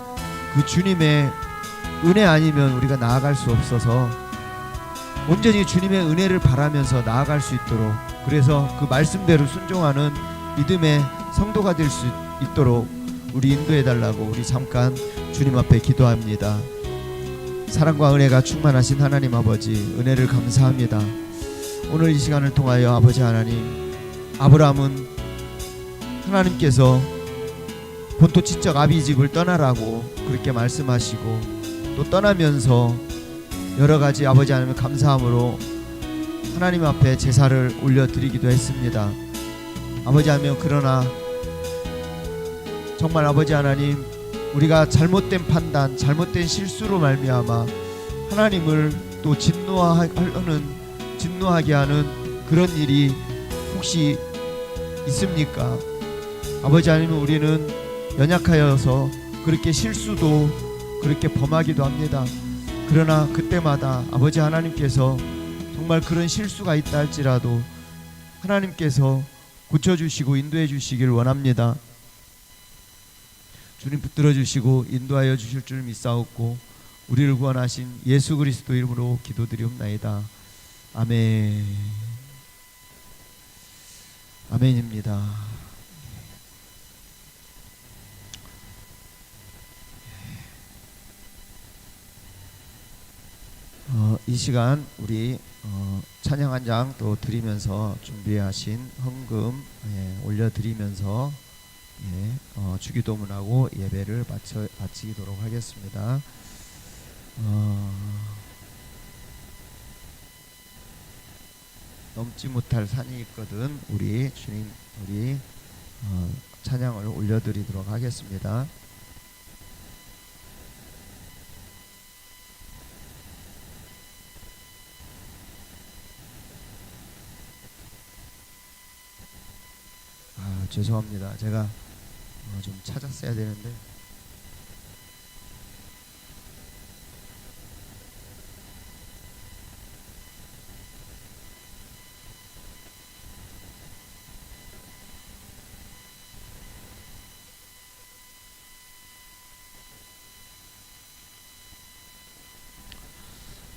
그 주님의 은혜 아니면 우리가 나아갈 수 없어서 온전히 주님의 은혜를 바라면서 나아갈 수 있도록, 그래서 그 말씀대로 순종하는 믿음의 성도가 될 수 있도록 우리 인도해 달라고 우리 잠깐 주님 앞에 기도합니다. 사랑과 은혜가 충만하신 하나님 아버지, 은혜를 감사합니다. 오늘 이 시간을 통하여 아버지 하나님, 아브라함은 하나님께서 본토 친척 아비집을 떠나라고 그렇게 말씀하시고 또 떠나면서 여러가지 아버지 하나님 감사함으로 하나님 앞에 제사를 올려드리기도 했습니다. 아버지 하나님, 그러나 정말 아버지 하나님, 우리가 잘못된 판단, 잘못된 실수로 말미암아 하나님을 또 진노하게 하는 그런 일이 혹시 있습니까? 아버지 하나님, 우리는 연약하여서 그렇게 실수도 그렇게 범하기도 합니다. 그러나 그때마다 아버지 하나님께서 정말 그런 실수가 있다 할지라도 하나님께서 고쳐주시고 인도해 주시길 원합니다. 주님 붙들어 주시고 인도하여 주실 줄 믿사옵고 우리를 구원하신 예수 그리스도 이름으로 기도드리옵나이다. 아멘. 아멘입니다. 이 시간 우리 찬양 한 장 또 드리면서 준비하신 헌금 올려드리면서 주기도문하고 예배를 마치도록 하겠습니다. 넘지 못할 산이 있거든 우리 주님 우리 찬양을 올려드리도록 하겠습니다. 죄송합니다. 제가 좀 찾았어야 되는데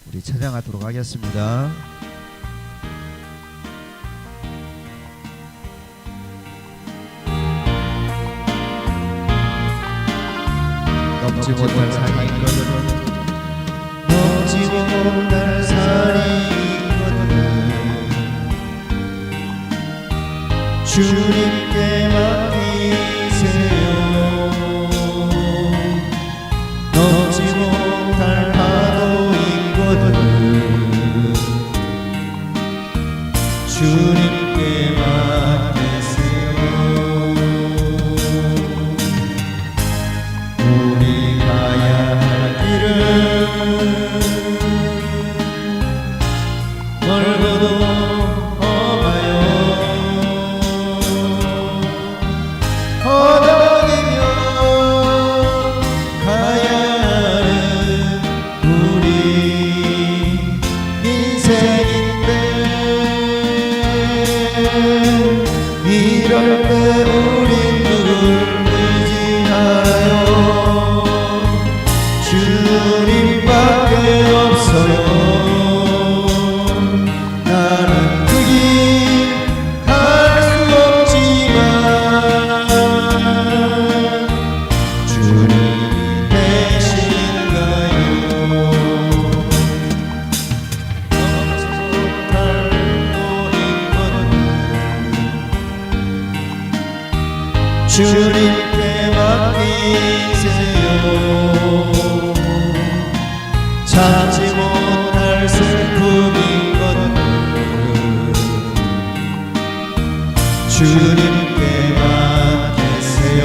우리 찬양하도록 하겠습니다. 넘지 못할 산이 있거든 넘지 못할 산이 있거든 주님께 맡기세요. 넘지 못할 파도 있거든 주님께 맡기세요. 우리 가야 할 길은 멀고도 험하여 허덕이며 가야 하는 우리 인생인데 이럴 때 우린 누굴 의지하여 주님밖에 없어요. 나는 그 길 갈 수 없지만 주님이 되신가요? 넘지 못할 도인 주님께 맡기세요. 참지 못할 슬픔이거든 주님께 맡기세요.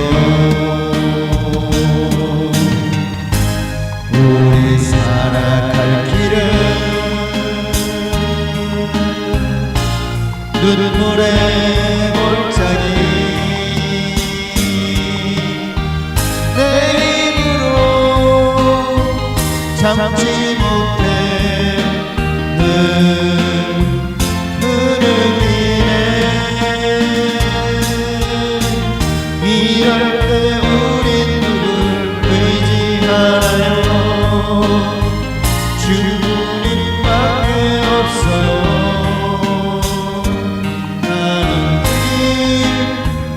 우리 살아갈 길은 눈물의 골짜기 내 입으로 참지 못해는 흐르기네. 이럴 때 우린 누굴 의지하나요? 주님밖에 없어요. 나는 그 길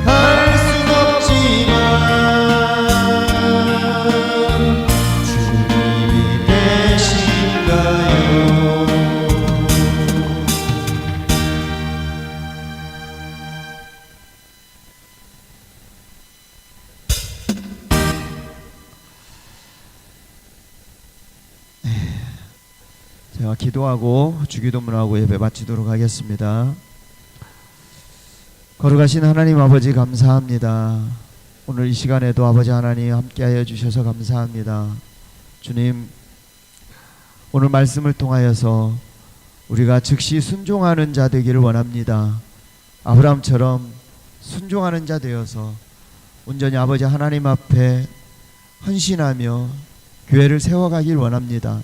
갈 순 없지만 주님이 되신가요? 제가 기도하고 주기도문하고 예배 마치도록 하겠습니다. 거룩하신 하나님 아버지 감사합니다. 오늘 이 시간에도 아버지 하나님 함께하여 주셔서 감사합니다. 주님 오늘 말씀을 통하여서 우리가 즉시 순종하는 자 되기를 원합니다. 아브라함처럼 순종하는 자 되어서 온전히 아버지 하나님 앞에 헌신하며 교회를 세워가길 원합니다.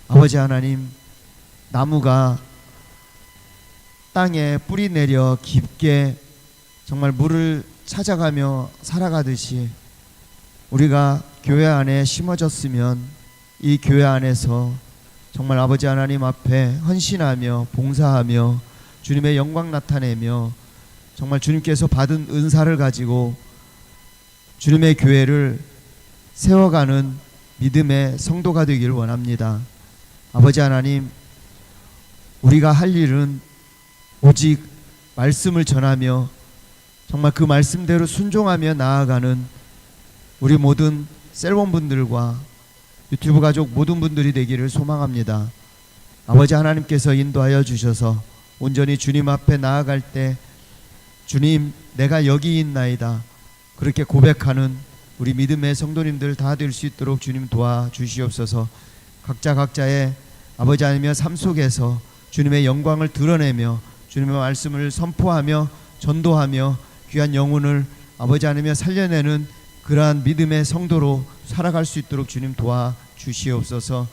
아버지 하나님, 나무가 땅에 뿌리 내려 깊게 정말 물을 찾아가며 살아가듯이 우리가 교회 안에 심어졌으면 이 교회 안에서 정말 아버지 하나님 앞에 헌신하며 봉사하며 주님의 영광 나타내며 정말 주님께서 받은 은사를 가지고 주님의 교회를 세워가는 믿음의 성도가 되기를 원합니다. 아버지 하나님, 우리가 할 일은 오직 말씀을 전하며 정말 그 말씀대로 순종하며 나아가는 우리 모든 셀원분들과 유튜브 가족 모든 분들이 되기를 소망합니다. 아버지 하나님께서 인도하여 주셔서 온전히 주님 앞에 나아갈 때 주님, 내가 여기 있나이다, 그렇게 고백하는 우리 믿음의 성도님들 다 될 수 있도록 주님 도와주시옵소서. 각자의 아버지 하나님의 삶 속에서 주님의 영광을 드러내며 주님의 말씀을 선포하며 전도하며 귀한 영혼을 아버지 하나님의 살려내는 그러한 믿음의 성도로 살아갈 수 있도록 주님 도와주시옵소서.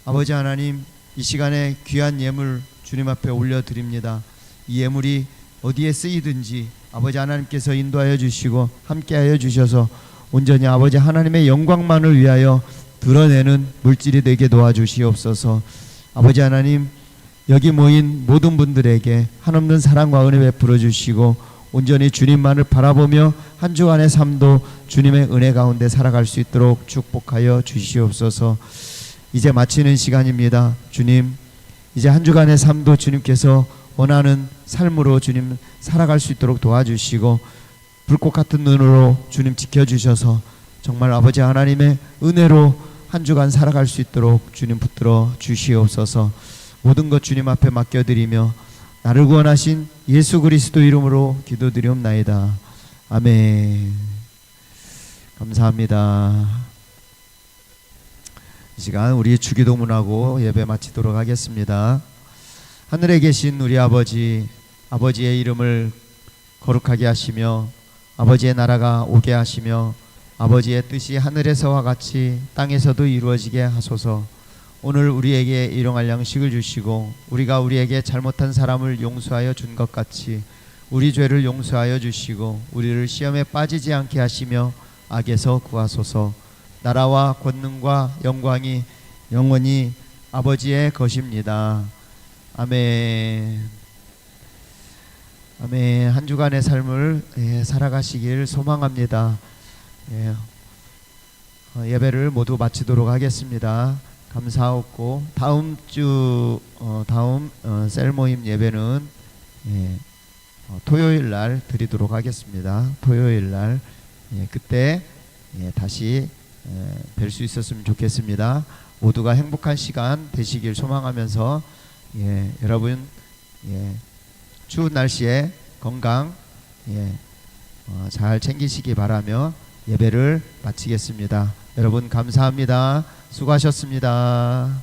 아버지 하나님, 이 시간에 귀한 예물 주님 앞에 올려드립니다. 이 예물이 어디에 쓰이든지 아버지 하나님께서 인도하여 주시고 함께하여 주셔서 온전히 아버지 하나님의 영광만을 위하여 드러내는 물질이 되게 도와주시옵소서. 아버지 하나님, 여기 모인 모든 분들에게 한없는 사랑과 은혜 베풀어 주시고 온전히 주님만을 바라보며 한 주간의 삶도 주님의 은혜 가운데 살아갈 수 있도록 축복하여 주시옵소서. 이제 마치는 시간입니다. 주님, 이제 한 주간의 삶도 주님께서 원하는 삶으로 주님 살아갈 수 있도록 도와주시고 불꽃 같은 눈으로 주님 지켜주셔서 정말 아버지 하나님의 은혜로 한 주간 살아갈 수 있도록 주님 붙들어 주시옵소서. 모든 것 주님 앞에 맡겨드리며 나를 구원하신 예수 그리스도 이름으로 기도드리옵나이다. 아멘. 감사합니다. 이 시간 우리 주기도문하고 예배 마치도록 하겠습니다. 하늘에 계신 우리 아버지, 아버지의 이름을 거룩하게 하시며 아버지의 나라가 오게 하시며 아버지의 뜻이 하늘에서와 같이 땅에서도 이루어지게 하소서. 오늘 우리에게 일용할 양식을 주시고 우리가 우리에게 잘못한 사람을 용서하여 준 것 같이 우리 죄를 용서하여 주시고 우리를 시험에 빠지지 않게 하시며 악에서 구하소서. 나라와 권능과 영광이 영원히 아버지의 것입니다. 아멘. 아멘. 한 주간의 삶을 살아가시길 소망합니다. 예배를 모두 마치도록 하겠습니다. 감사하고 다음 주 다음 셀 모임 예배는 토요일 날 드리도록 하겠습니다. 토요일 날 그때 다시 뵐 수 있었으면 좋겠습니다. 모두가 행복한 시간 되시길 소망하면서 여러분 추운 날씨에 건강 잘 챙기시기 바라며 예배를 마치겠습니다. 여러분 감사합니다. 수고하셨습니다.